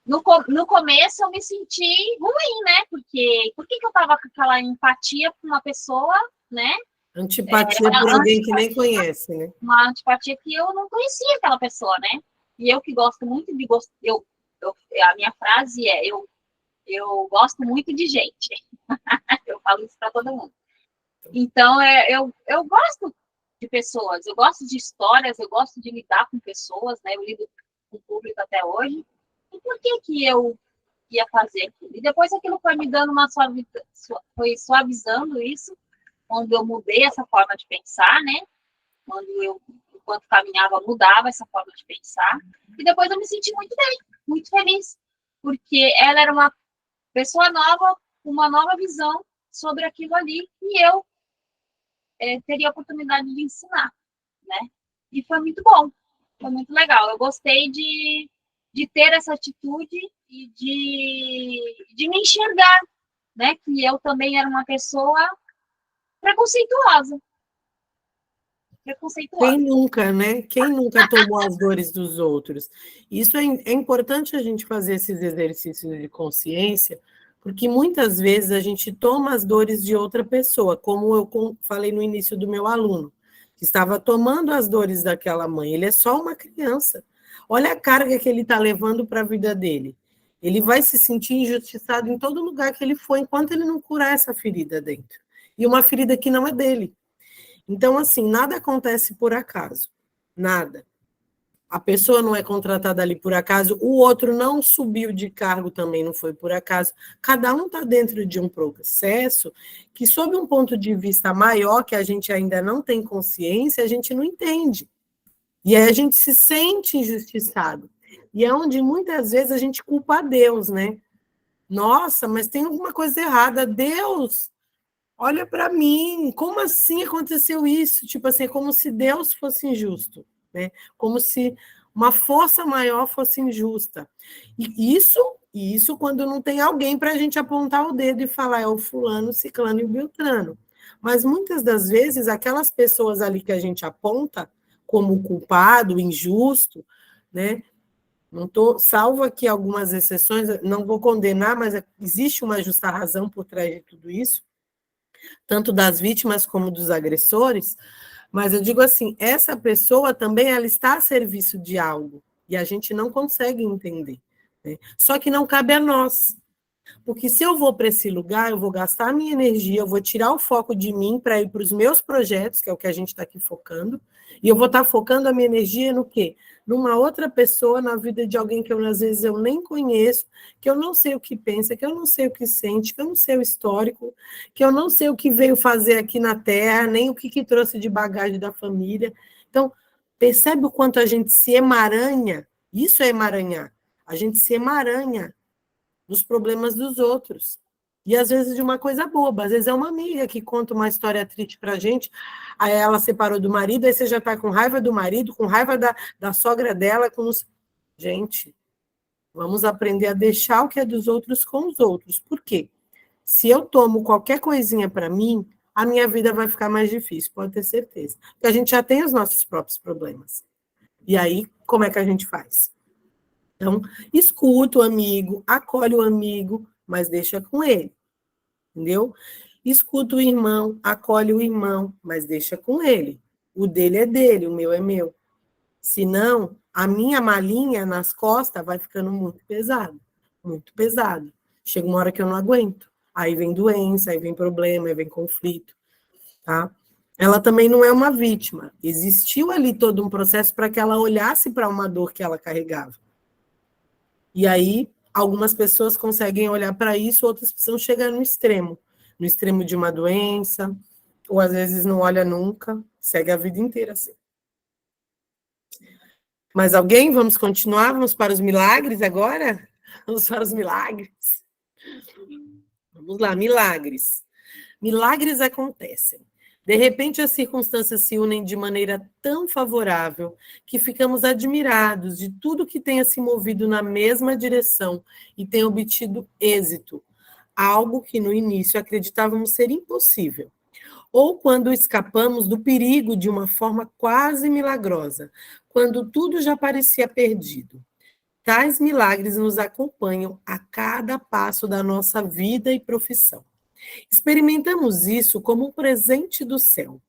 No começo eu me senti ruim, né? Porque por que eu estava com aquela empatia com uma pessoa, né? Antipatia por alguém que nem conhece, né? Uma antipatia que eu não conhecia aquela pessoa, né? E eu que gosto muito de a minha frase é eu gosto muito de gente. Eu falo isso para todo mundo. Então, eu gosto de pessoas, eu gosto de histórias, eu gosto de lidar com pessoas, né? Eu lido com o público até hoje. E por que eu ia fazer aquilo? E depois aquilo foi me dando foi suavizando isso, quando eu mudei essa forma de pensar, né? Enquanto caminhava, mudava essa forma de pensar. E depois eu me senti muito bem, muito feliz, porque ela era uma pessoa nova, uma nova visão sobre aquilo ali, e eu teria a oportunidade de ensinar, né? E foi muito bom, foi muito legal. Eu gostei de ter essa atitude e de me enxergar, né? Que eu também era uma pessoa preconceituosa. Quem nunca, né? Quem nunca tomou as dores dos outros? Isso é importante a gente fazer esses exercícios de consciência, porque muitas vezes a gente toma as dores de outra pessoa, como eu falei no início do meu aluno, que estava tomando as dores daquela mãe. Ele é só uma criança. Olha a carga que ele está levando para a vida dele. Ele vai se sentir injustiçado em todo lugar que ele for, enquanto ele não curar essa ferida dentro. E uma ferida que não é dele. Então, assim, nada acontece por acaso. Nada. A pessoa não é contratada ali por acaso, o outro não subiu de cargo também, não foi por acaso. Cada um está dentro de um processo que, sob um ponto de vista maior, que a gente ainda não tem consciência, a gente não entende. E aí a gente se sente injustiçado. E é onde muitas vezes a gente culpa a Deus, né? Nossa, mas tem alguma coisa errada. Deus, olha para mim, como assim aconteceu isso? Tipo assim, é como se Deus fosse injusto, né? Como se uma força maior fosse injusta. E isso quando não tem alguém para a gente apontar o dedo e falar é o fulano, o ciclano e o beltrano. Mas muitas das vezes, aquelas pessoas ali que a gente aponta como culpado, injusto, né? Não tô, salvo aqui algumas exceções, não vou condenar, mas existe uma justa razão por trás de tudo isso, tanto das vítimas como dos agressores, mas eu digo assim, essa pessoa também ela está a serviço de algo, e a gente não consegue entender, né? Só que não cabe a nós, porque se eu vou para esse lugar, eu vou gastar a minha energia, eu vou tirar o foco de mim para ir para os meus projetos, que é o que a gente está aqui focando, e eu vou estar focando a minha energia no quê? Numa outra pessoa, na vida de alguém que às vezes eu nem conheço, que eu não sei o que pensa, que eu não sei o que sente, que eu não sei o histórico, que eu não sei o que veio fazer aqui na Terra, nem o que trouxe de bagagem da família. Então, percebe o quanto a gente se emaranha? Isso é emaranhar. A gente se emaranha dos problemas dos outros. E às vezes de uma coisa boba, às vezes é uma amiga que conta uma história triste pra gente, aí ela separou do marido, aí você já tá com raiva do marido, com raiva da sogra dela, com os... Gente, vamos aprender a deixar o que é dos outros com os outros. Por quê? Se eu tomo qualquer coisinha para mim, a minha vida vai ficar mais difícil, pode ter certeza. Porque a gente já tem os nossos próprios problemas. E aí, como é que a gente faz? Então, escuta o amigo, acolhe o amigo, mas deixa com ele, entendeu? Escuta o irmão, acolhe o irmão, mas deixa com ele. O dele é dele, o meu é meu. Senão, a minha malinha nas costas vai ficando muito pesado, muito pesado. Chega uma hora que eu não aguento. Aí vem doença, aí vem problema, aí vem conflito, tá? Ela também não é uma vítima. Existiu ali todo um processo para que ela olhasse para uma dor que ela carregava. E aí, algumas pessoas conseguem olhar para isso, outras precisam chegar no extremo de uma doença, ou às vezes não olha nunca, segue a vida inteira assim. Mais alguém? Vamos continuar? Vamos para os milagres agora? Vamos para os milagres. Vamos lá, milagres. Milagres acontecem. De repente, as circunstâncias se unem de maneira tão favorável que ficamos admirados de tudo que tenha se movido na mesma direção e tenha obtido êxito, algo que no início acreditávamos ser impossível. Ou quando escapamos do perigo de uma forma quase milagrosa, quando tudo já parecia perdido. Tais milagres nos acompanham a cada passo da nossa vida e profissão. Experimentamos isso como um presente do céu,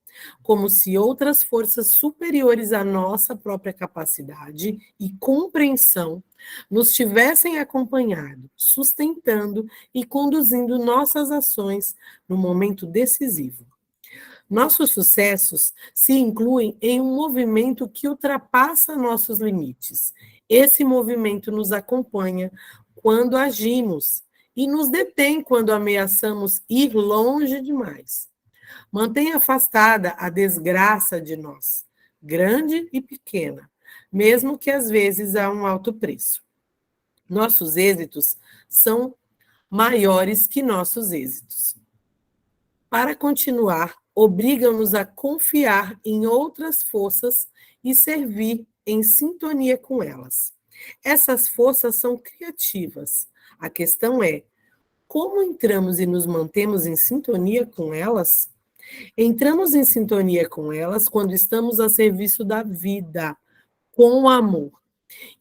como se outras forças superiores à nossa própria capacidade e compreensão nos tivessem acompanhado, sustentando e conduzindo nossas ações no momento decisivo. Nossos sucessos se incluem em um movimento que ultrapassa nossos limites. Esse movimento nos acompanha quando agimos e nos detém quando ameaçamos ir longe demais. Mantém afastada a desgraça de nós, grande e pequena, mesmo que às vezes a um alto preço. Nossos êxitos são maiores que nossos êxitos. Para continuar, obrigam-nos a confiar em outras forças e servir em sintonia com elas. Essas forças são criativas. A questão é, como entramos e nos mantemos em sintonia com elas? Entramos em sintonia com elas quando estamos a serviço da vida, com amor.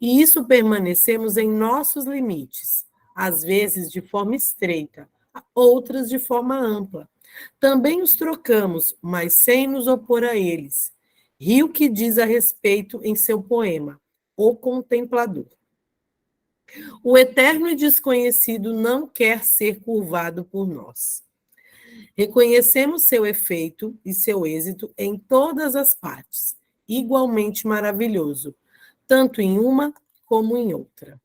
E isso permanecemos em nossos limites, às vezes de forma estreita, outras de forma ampla. Também os trocamos, mas sem nos opor a eles. Rio que diz a respeito em seu poema, O Contemplador. O eterno e desconhecido não quer ser curvado por nós. Reconhecemos seu efeito e seu êxito em todas as partes, igualmente maravilhoso, tanto em uma como em outra.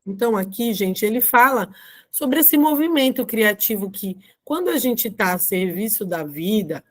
Então, aqui, gente, ele fala sobre esse movimento criativo que, quando a gente está a serviço da vida,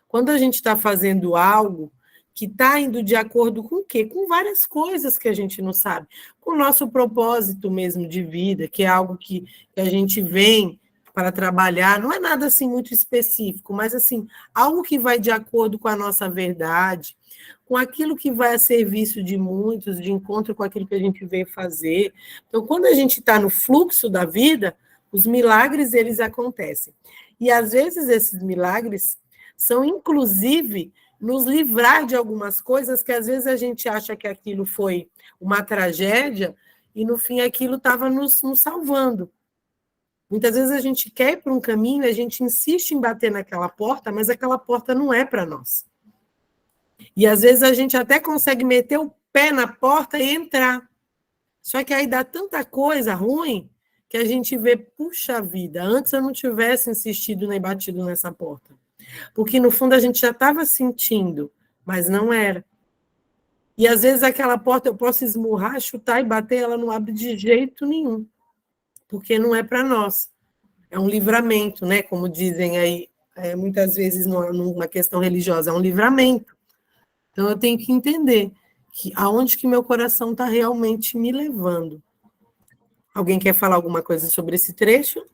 quando a gente está fazendo algo que está indo de acordo com o quê? Com várias coisas que a gente não sabe. Com o nosso propósito mesmo de vida, que é algo que a gente vem para trabalhar, não é nada assim muito específico, mas assim, algo que vai de acordo com a nossa verdade, com aquilo que vai a serviço de muitos, de encontro com aquilo que a gente veio fazer. Então, quando a gente está no fluxo da vida, os milagres, eles acontecem. E, às vezes, esses milagres são, inclusive, nos livrar de algumas coisas que, às vezes, a gente acha que aquilo foi uma tragédia e, no fim, aquilo estava nos salvando. Muitas vezes a gente quer ir para um caminho, a gente insiste em bater naquela porta, mas aquela porta não é para nós. E às vezes a gente até consegue meter o pé na porta e entrar. Só que aí dá tanta coisa ruim que a gente vê, puxa vida, antes eu não tivesse insistido nem batido nessa porta. Porque no fundo a gente já estava sentindo, mas não era. E às vezes aquela porta eu posso esmurrar, chutar e bater, ela não abre de jeito nenhum. Porque não é para nós. É um livramento, né? Como dizem aí, muitas vezes numa questão religiosa, é um livramento. Então, eu tenho que entender que aonde que meu coração está realmente me levando. Alguém quer falar alguma coisa sobre esse trecho?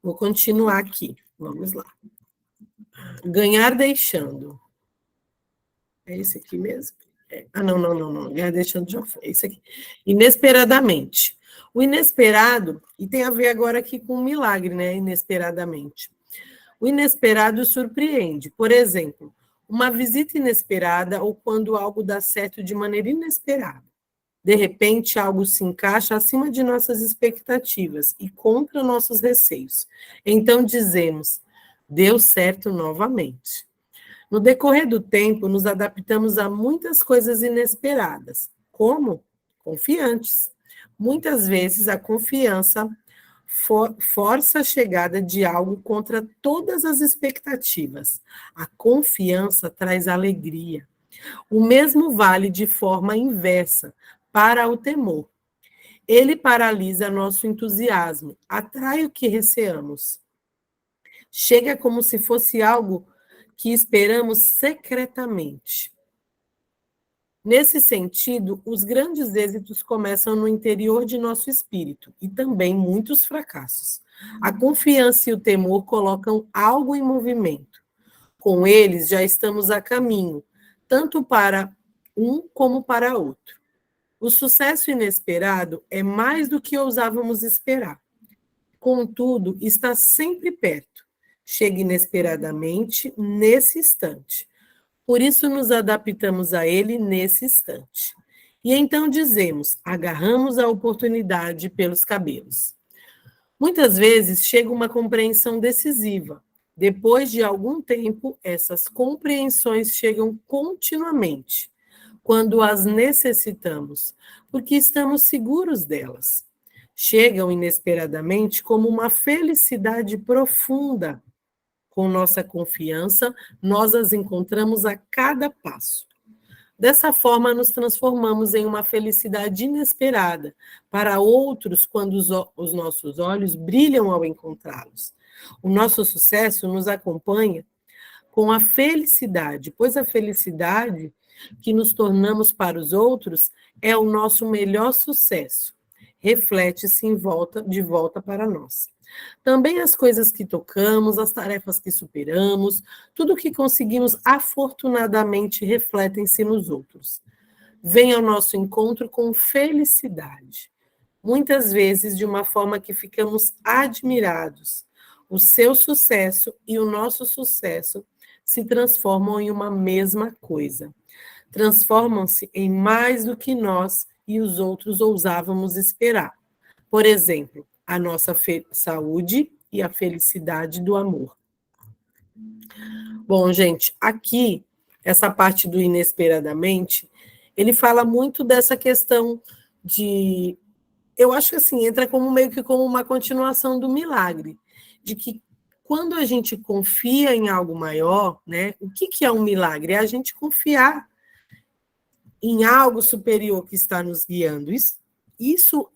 Vou continuar aqui. Vamos lá. Ganhar deixando. É esse aqui mesmo? Não. Ganhar deixando já foi. É esse aqui. Inesperadamente. O inesperado, e tem a ver agora aqui com o milagre, né? Inesperadamente. O inesperado surpreende. Por exemplo, uma visita inesperada ou quando algo dá certo de maneira inesperada. De repente, algo se encaixa acima de nossas expectativas e contra nossos receios. Então dizemos, deu certo novamente. No decorrer do tempo, nos adaptamos a muitas coisas inesperadas. Como? Confiantes. Muitas vezes a confiança força a chegada de algo contra todas as expectativas. A confiança traz alegria. O mesmo vale de forma inversa para o temor. Ele paralisa nosso entusiasmo, atrai o que receamos. Chega como se fosse algo que esperamos secretamente. Nesse sentido, os grandes êxitos começam no interior de nosso espírito e também muitos fracassos. A confiança e o temor colocam algo em movimento. Com eles já estamos a caminho, tanto para um como para outro. O sucesso inesperado é mais do que ousávamos esperar. Contudo, está sempre perto. Chega inesperadamente nesse instante. Por isso nos adaptamos a ele nesse instante. E então dizemos, agarramos a oportunidade pelos cabelos. Muitas vezes chega uma compreensão decisiva. Depois de algum tempo, essas compreensões chegam continuamente, quando as necessitamos, porque estamos seguros delas. Chegam inesperadamente como uma felicidade profunda. Com nossa confiança, nós as encontramos a cada passo. Dessa forma, nos transformamos em uma felicidade inesperada para outros quando os nossos olhos brilham ao encontrá-los. O nosso sucesso nos acompanha com a felicidade, pois a felicidade que nos tornamos para os outros é o nosso melhor sucesso. Reflete-se de volta para nós. Também as coisas que tocamos, as tarefas que superamos, tudo que conseguimos afortunadamente refletem-se nos outros. Vem ao nosso encontro com felicidade, muitas vezes de uma forma que ficamos admirados. O seu sucesso e o nosso sucesso se transformam em uma mesma coisa. Transformam-se em mais do que nós e os outros ousávamos esperar. Por exemplo, a nossa saúde e a felicidade do amor. Bom, gente, aqui, essa parte do inesperadamente, ele fala muito dessa questão de... Eu acho que assim, entra como meio que como uma continuação do milagre, de que quando a gente confia em algo maior, né, o que é um milagre? É a gente confiar em algo superior que está nos guiando. Isso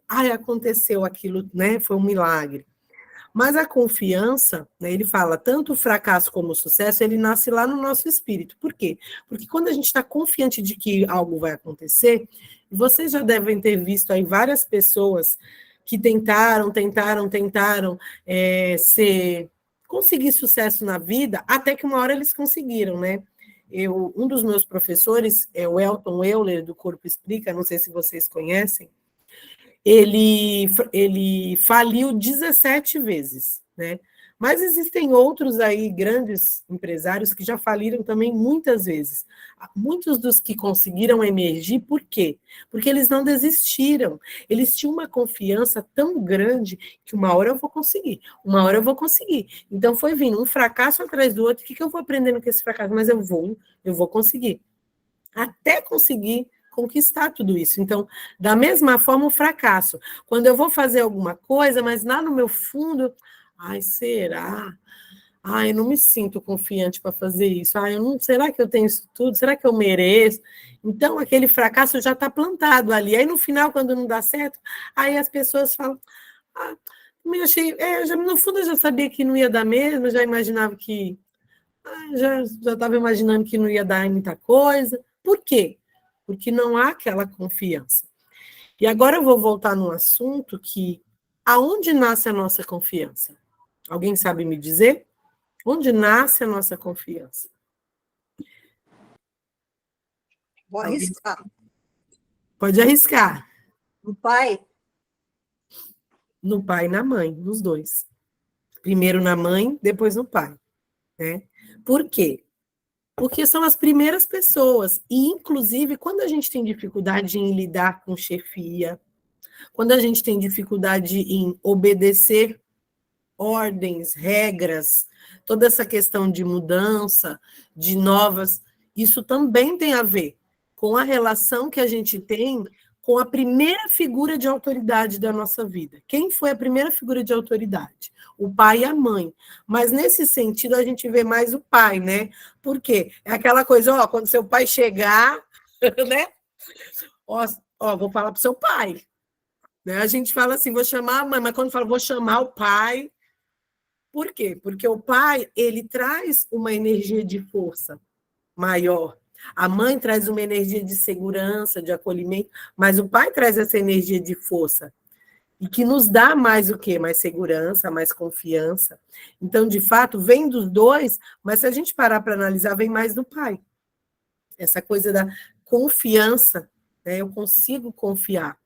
aconteceu aquilo, né? Foi um milagre. Mas a confiança, né, ele fala, tanto o fracasso como o sucesso, ele nasce lá no nosso espírito. Por quê? Porque quando a gente está confiante de que algo vai acontecer, vocês já devem ter visto aí várias pessoas que tentaram conseguir sucesso na vida, até que uma hora eles conseguiram, né? Um dos meus professores, o Elton Euler, do Corpo Explica, não sei se vocês conhecem, ele faliu 17 vezes, né? Mas existem outros aí, grandes empresários, que já faliram também muitas vezes. Muitos dos que conseguiram emergir, por quê? Porque eles não desistiram. Eles tinham uma confiança tão grande que uma hora eu vou conseguir, uma hora eu vou conseguir. Então foi vindo um fracasso atrás do outro. O que eu vou aprendendo com esse fracasso? Mas eu vou conseguir. Até conseguir conquistar tudo isso. Então, da mesma forma, o fracasso. Quando eu vou fazer alguma coisa, mas lá no meu fundo, será? Eu não me sinto confiante para fazer isso. Será que eu tenho isso tudo? Será que eu mereço? Então, aquele fracasso já está plantado ali. Aí, no final, quando não dá certo, aí as pessoas falam, eu achei, no fundo eu já sabia que não ia dar mesmo, eu já imaginava que, já estava imaginando que não ia dar muita coisa. Por quê? Porque não há aquela confiança. E agora eu vou voltar num assunto que, aonde nasce a nossa confiança? Alguém sabe me dizer? Onde nasce a nossa confiança? Vou arriscar. Pode arriscar. No pai? No pai e na mãe, nos dois. Primeiro na mãe, depois no pai. Né? Por quê? Porque são as primeiras pessoas. E, inclusive, quando a gente tem dificuldade em lidar com chefia, quando a gente tem dificuldade em obedecer ordens, regras, toda essa questão de mudança, de novas, isso também tem a ver com a relação que a gente tem com a primeira figura de autoridade da nossa vida. Quem foi a primeira figura de autoridade? O pai e a mãe. Mas, nesse sentido, a gente vê mais o pai, né? Por quê? É aquela coisa, ó, quando seu pai chegar, né? Ó, vou falar para o seu pai. Né? A gente fala assim, vou chamar a mãe, mas quando fala, vou chamar o pai. Por quê? Porque o pai, ele traz uma energia de força maior. A mãe traz uma energia de segurança, de acolhimento, mas o pai traz essa energia de força. E que nos dá mais o quê? Mais segurança, mais confiança. Então, de fato, vem dos dois, mas se a gente parar para analisar, vem mais do pai. Essa coisa da confiança, né? Eu consigo confiar,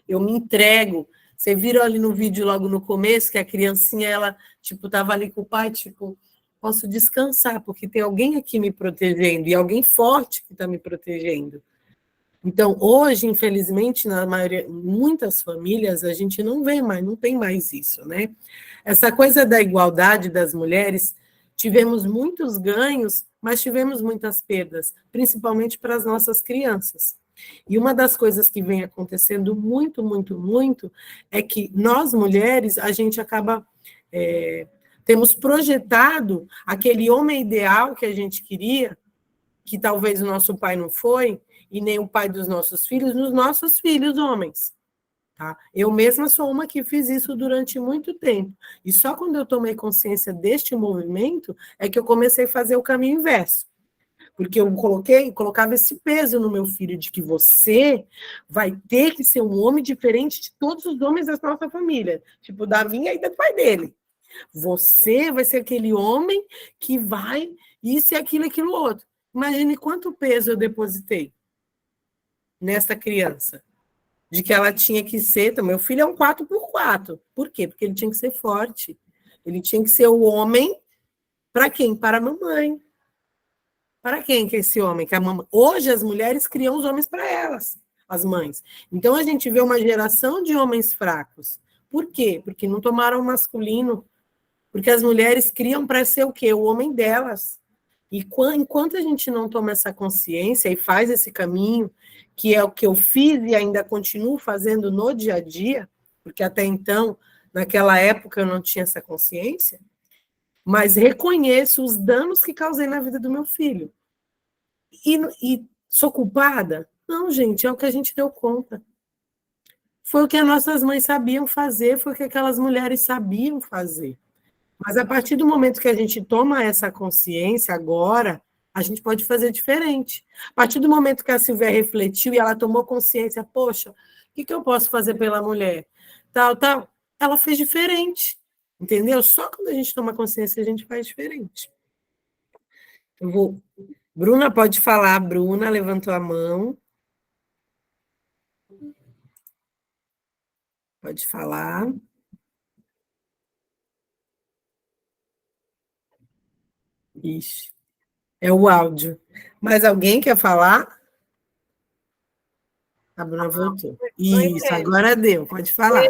eu me entrego. Você viram ali no vídeo logo no começo que a criancinha, ela, tipo, estava ali com o pai, tipo, posso descansar, porque tem alguém aqui me protegendo, e alguém forte que está me protegendo. Então, hoje, infelizmente, na maioria, muitas famílias, a gente não vê mais, não tem mais isso, né? Essa coisa da igualdade das mulheres, tivemos muitos ganhos, mas tivemos muitas perdas, principalmente para as nossas crianças. E uma das coisas que vem acontecendo muito, muito, muito, é que nós, mulheres, a gente acaba... temos projetado aquele homem ideal que a gente queria, que talvez o nosso pai não foi, e nem o pai dos nossos filhos, nos nossos filhos homens. Tá? Eu mesma sou uma que fiz isso durante muito tempo. E só quando eu tomei consciência deste movimento é que eu comecei a fazer o caminho inverso. Porque eu colocava esse peso no meu filho de que você vai ter que ser um homem diferente de todos os homens da nossa família. Tipo, Davi e ainda do pai dele. Você vai ser aquele homem que vai isso e aquilo outro. Imagine quanto peso eu depositei nessa criança. De que ela tinha que ser... Então, meu filho é um 4x4. Por quê? Porque ele tinha que ser forte. Ele tinha que ser o homem para quem? Para a mamãe. Para quem que é esse homem? Que a mamãe... Hoje as mulheres criam os homens para elas, as mães. Então a gente vê uma geração de homens fracos. Por quê? Porque não tomaram o masculino. Porque as mulheres criam para ser o quê? O homem delas. E enquanto a gente não toma essa consciência e faz esse caminho, que é o que eu fiz e ainda continuo fazendo no dia a dia, porque até então, naquela época, eu não tinha essa consciência, mas reconheço os danos que causei na vida do meu filho. E sou culpada? Não, gente, é o que a gente deu conta. Foi o que as nossas mães sabiam fazer, foi o que aquelas mulheres sabiam fazer. Mas a partir do momento que a gente toma essa consciência agora, a gente pode fazer diferente. A partir do momento que a Silvia refletiu e ela tomou consciência, poxa, o que eu posso fazer pela mulher? Tal, ela fez diferente, entendeu? Só quando a gente toma consciência, a gente faz diferente. Bruna, pode falar. Bruna levantou a mão. Pode falar. Ixi, é o áudio. Mais alguém quer falar? A Bruna voltou. Isso, agora deu, pode falar.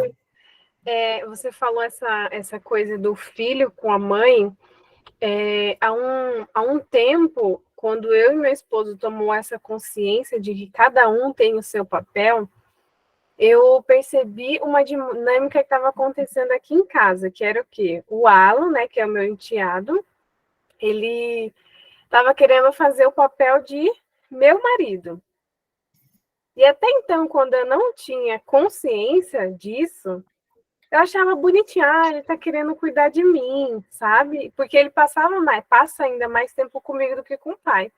Você falou essa coisa do filho com a mãe. Há um tempo, quando eu e meu esposo tomou essa consciência de que cada um tem o seu papel, eu percebi uma dinâmica que estava acontecendo aqui em casa, que era o quê? O Alan, né, que é o meu enteado, ele estava querendo fazer o papel de meu marido. E até então, quando eu não tinha consciência disso, eu achava bonitinho, ele tá querendo cuidar de mim, sabe? Porque ele passa ainda mais tempo comigo do que com o pai.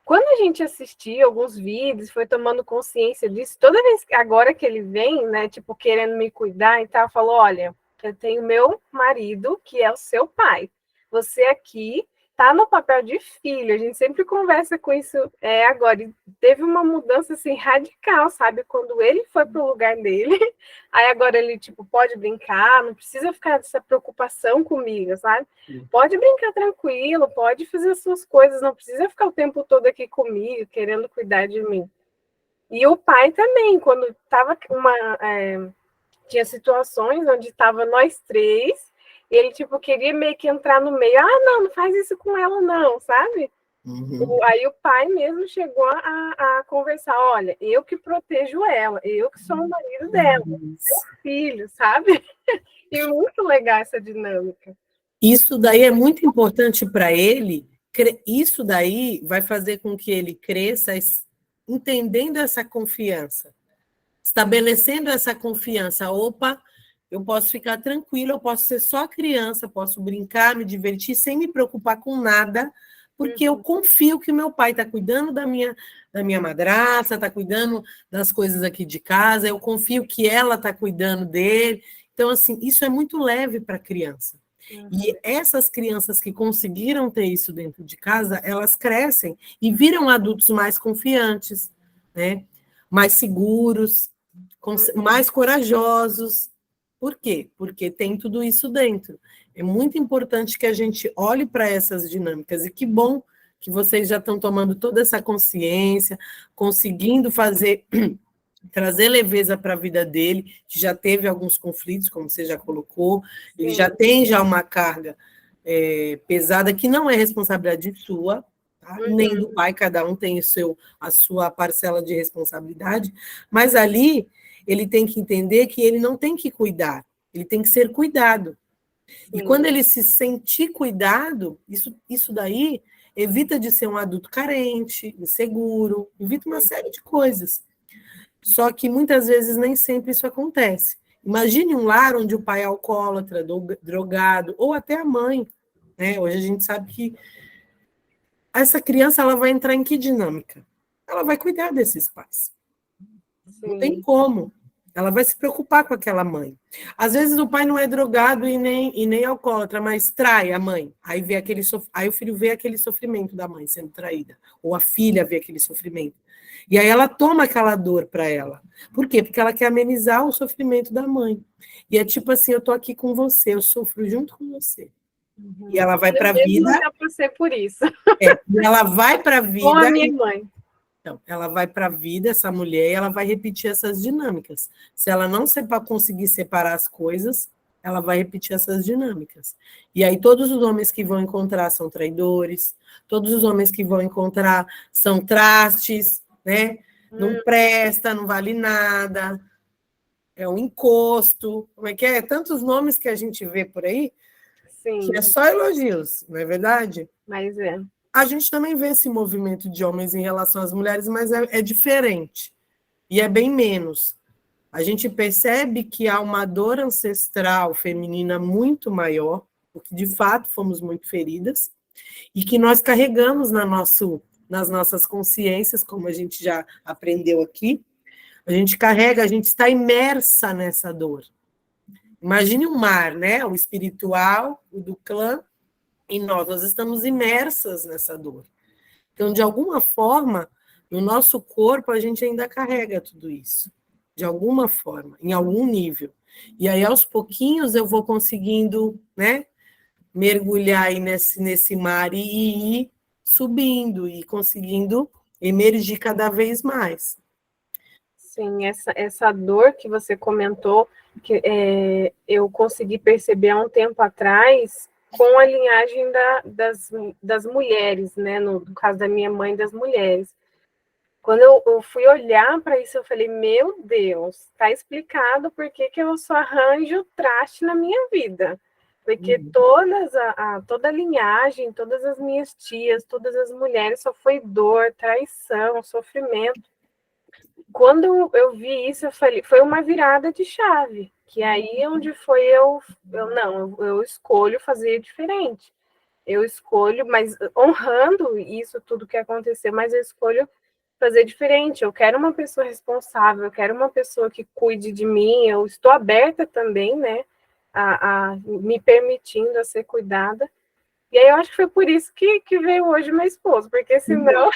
Quando a gente assistia alguns vídeos, foi tomando consciência disso, toda vez, agora que ele vem, né, tipo, querendo me cuidar e tal, falou, olha, eu tenho meu marido, que é o seu pai. Você aqui tá no papel de filho, a gente sempre conversa com isso agora, e teve uma mudança, assim, radical, sabe, quando ele foi pro lugar dele, aí agora ele, tipo, pode brincar, não precisa ficar essa preocupação comigo, sabe, pode brincar tranquilo, pode fazer as suas coisas, não precisa ficar o tempo todo aqui comigo, querendo cuidar de mim. E o pai também, quando tava tinha situações onde estava nós três, e ele, tipo, queria meio que entrar no meio. Não faz isso com ela, não, sabe? Aí o pai mesmo chegou a conversar, olha, eu que protejo ela, eu que sou o marido dela, meu filho, sabe? E muito legal essa dinâmica. Isso daí é muito importante para ele, isso daí vai fazer com que ele cresça entendendo essa confiança, estabelecendo essa confiança. Opa, eu posso ficar tranquila, eu posso ser só criança, posso brincar, me divertir sem me preocupar com nada, porque eu confio que meu pai está cuidando da minha madrasta, está cuidando das coisas aqui de casa, eu confio que ela está cuidando dele. Então, assim, isso é muito leve para a criança. E essas crianças que conseguiram ter isso dentro de casa, elas crescem e viram adultos mais confiantes, né? Mais seguros, mais corajosos. Por quê? Porque tem tudo isso dentro. É muito importante que a gente olhe para essas dinâmicas, e que bom que vocês já estão tomando toda essa consciência, conseguindo trazer leveza para a vida dele, que já teve alguns conflitos, como você já colocou, ele já tem uma carga pesada, que não é responsabilidade sua, tá? Nem do pai, cada um tem a sua parcela de responsabilidade, mas ali ele tem que entender que ele não tem que cuidar, ele tem que ser cuidado. E quando ele se sentir cuidado, isso daí evita de ser um adulto carente, inseguro, evita uma série de coisas. Só que muitas vezes nem sempre isso acontece. Imagine um lar onde o pai é alcoólatra, drogado, ou até a mãe, né? Hoje a gente sabe que essa criança ela vai entrar em que dinâmica? Ela vai cuidar desses pais. Não tem como. Ela vai se preocupar com aquela mãe. Às vezes o pai não é drogado e nem alcoólatra, mas trai a mãe. Aí o filho vê aquele sofrimento da mãe sendo traída, ou a filha vê aquele sofrimento. E aí ela toma aquela dor para ela. Por quê? Porque ela quer amenizar o sofrimento da mãe. E é tipo assim, eu tô aqui com você, eu sofro junto com você. E ela vai para a vida. Eu já passei por isso. E ela vai para a vida. Com a minha mãe. Então, ela vai para a vida, essa mulher, e ela vai repetir essas dinâmicas. Se ela não conseguir separar as coisas, ela vai repetir essas dinâmicas. E aí todos os homens que vão encontrar são traidores, todos os homens que vão encontrar são trastes, né? Não presta, não vale nada, é um encosto, como é que é? Tantos nomes que a gente vê por aí, que é só elogios, não é verdade? Mas é. A gente também vê esse movimento de homens em relação às mulheres, mas é diferente, e é bem menos. A gente percebe que há uma dor ancestral feminina muito maior, porque de fato fomos muito feridas, e que nós carregamos nas nossas consciências, como a gente já aprendeu aqui, a gente carrega, a gente está imersa nessa dor. Imagine um mar, né? O espiritual, o do clã, e nós estamos imersas nessa dor. Então, de alguma forma, no nosso corpo, a gente ainda carrega tudo isso. De alguma forma, em algum nível. E aí, aos pouquinhos, eu vou conseguindo, né, mergulhar aí nesse mar e ir subindo e conseguindo emergir cada vez mais. Sim, essa dor que você comentou, que eu consegui perceber há um tempo atrás, com a linhagem das mulheres, né? No caso da minha mãe, das mulheres. Quando eu fui olhar para isso, eu falei, meu Deus, está explicado por que eu só arranjo traste na minha vida. Porque toda a linhagem, todas as minhas tias, todas as mulheres, só foi dor, traição, sofrimento. Quando eu vi isso, eu falei, foi uma virada de chave, que aí onde foi eu escolho fazer diferente. Eu escolho, mas honrando isso tudo que aconteceu, mas eu escolho fazer diferente. Eu quero uma pessoa responsável, eu quero uma pessoa que cuide de mim, eu estou aberta também, né, a me permitindo a ser cuidada, E aí eu acho que foi por isso que veio hoje meu esposo, porque senão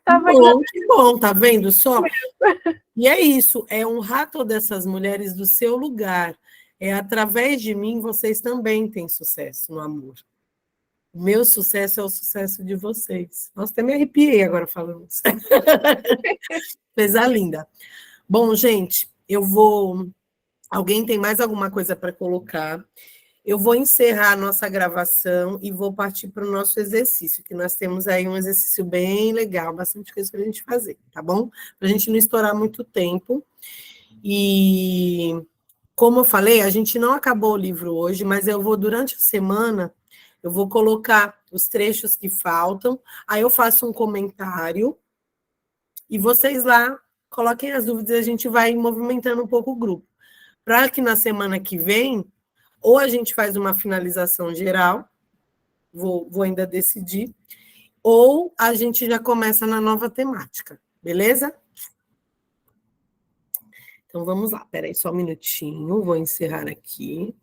tava Bom, que bom, tá vendo só? E é isso, é honrar todas essas mulheres do seu lugar. É através de mim vocês também têm sucesso no amor. O meu sucesso é o sucesso de vocês. Nossa, até me arrepiei agora falando isso. Coisa linda. Bom, gente, eu vou. Alguém tem mais alguma coisa para colocar? Eu vou encerrar a nossa gravação e vou partir para o nosso exercício, que nós temos aí um exercício bem legal, bastante coisa para a gente fazer, tá bom? Para a gente não estourar muito tempo. E, como eu falei, a gente não acabou o livro hoje, mas eu vou, durante a semana, eu vou colocar os trechos que faltam, aí eu faço um comentário, e vocês lá coloquem as dúvidas e a gente vai movimentando um pouco o grupo. Para que na semana que vem, ou a gente faz uma finalização geral, vou ainda decidir, ou a gente já começa na nova temática, beleza? Então vamos lá, peraí só um minutinho, vou encerrar aqui.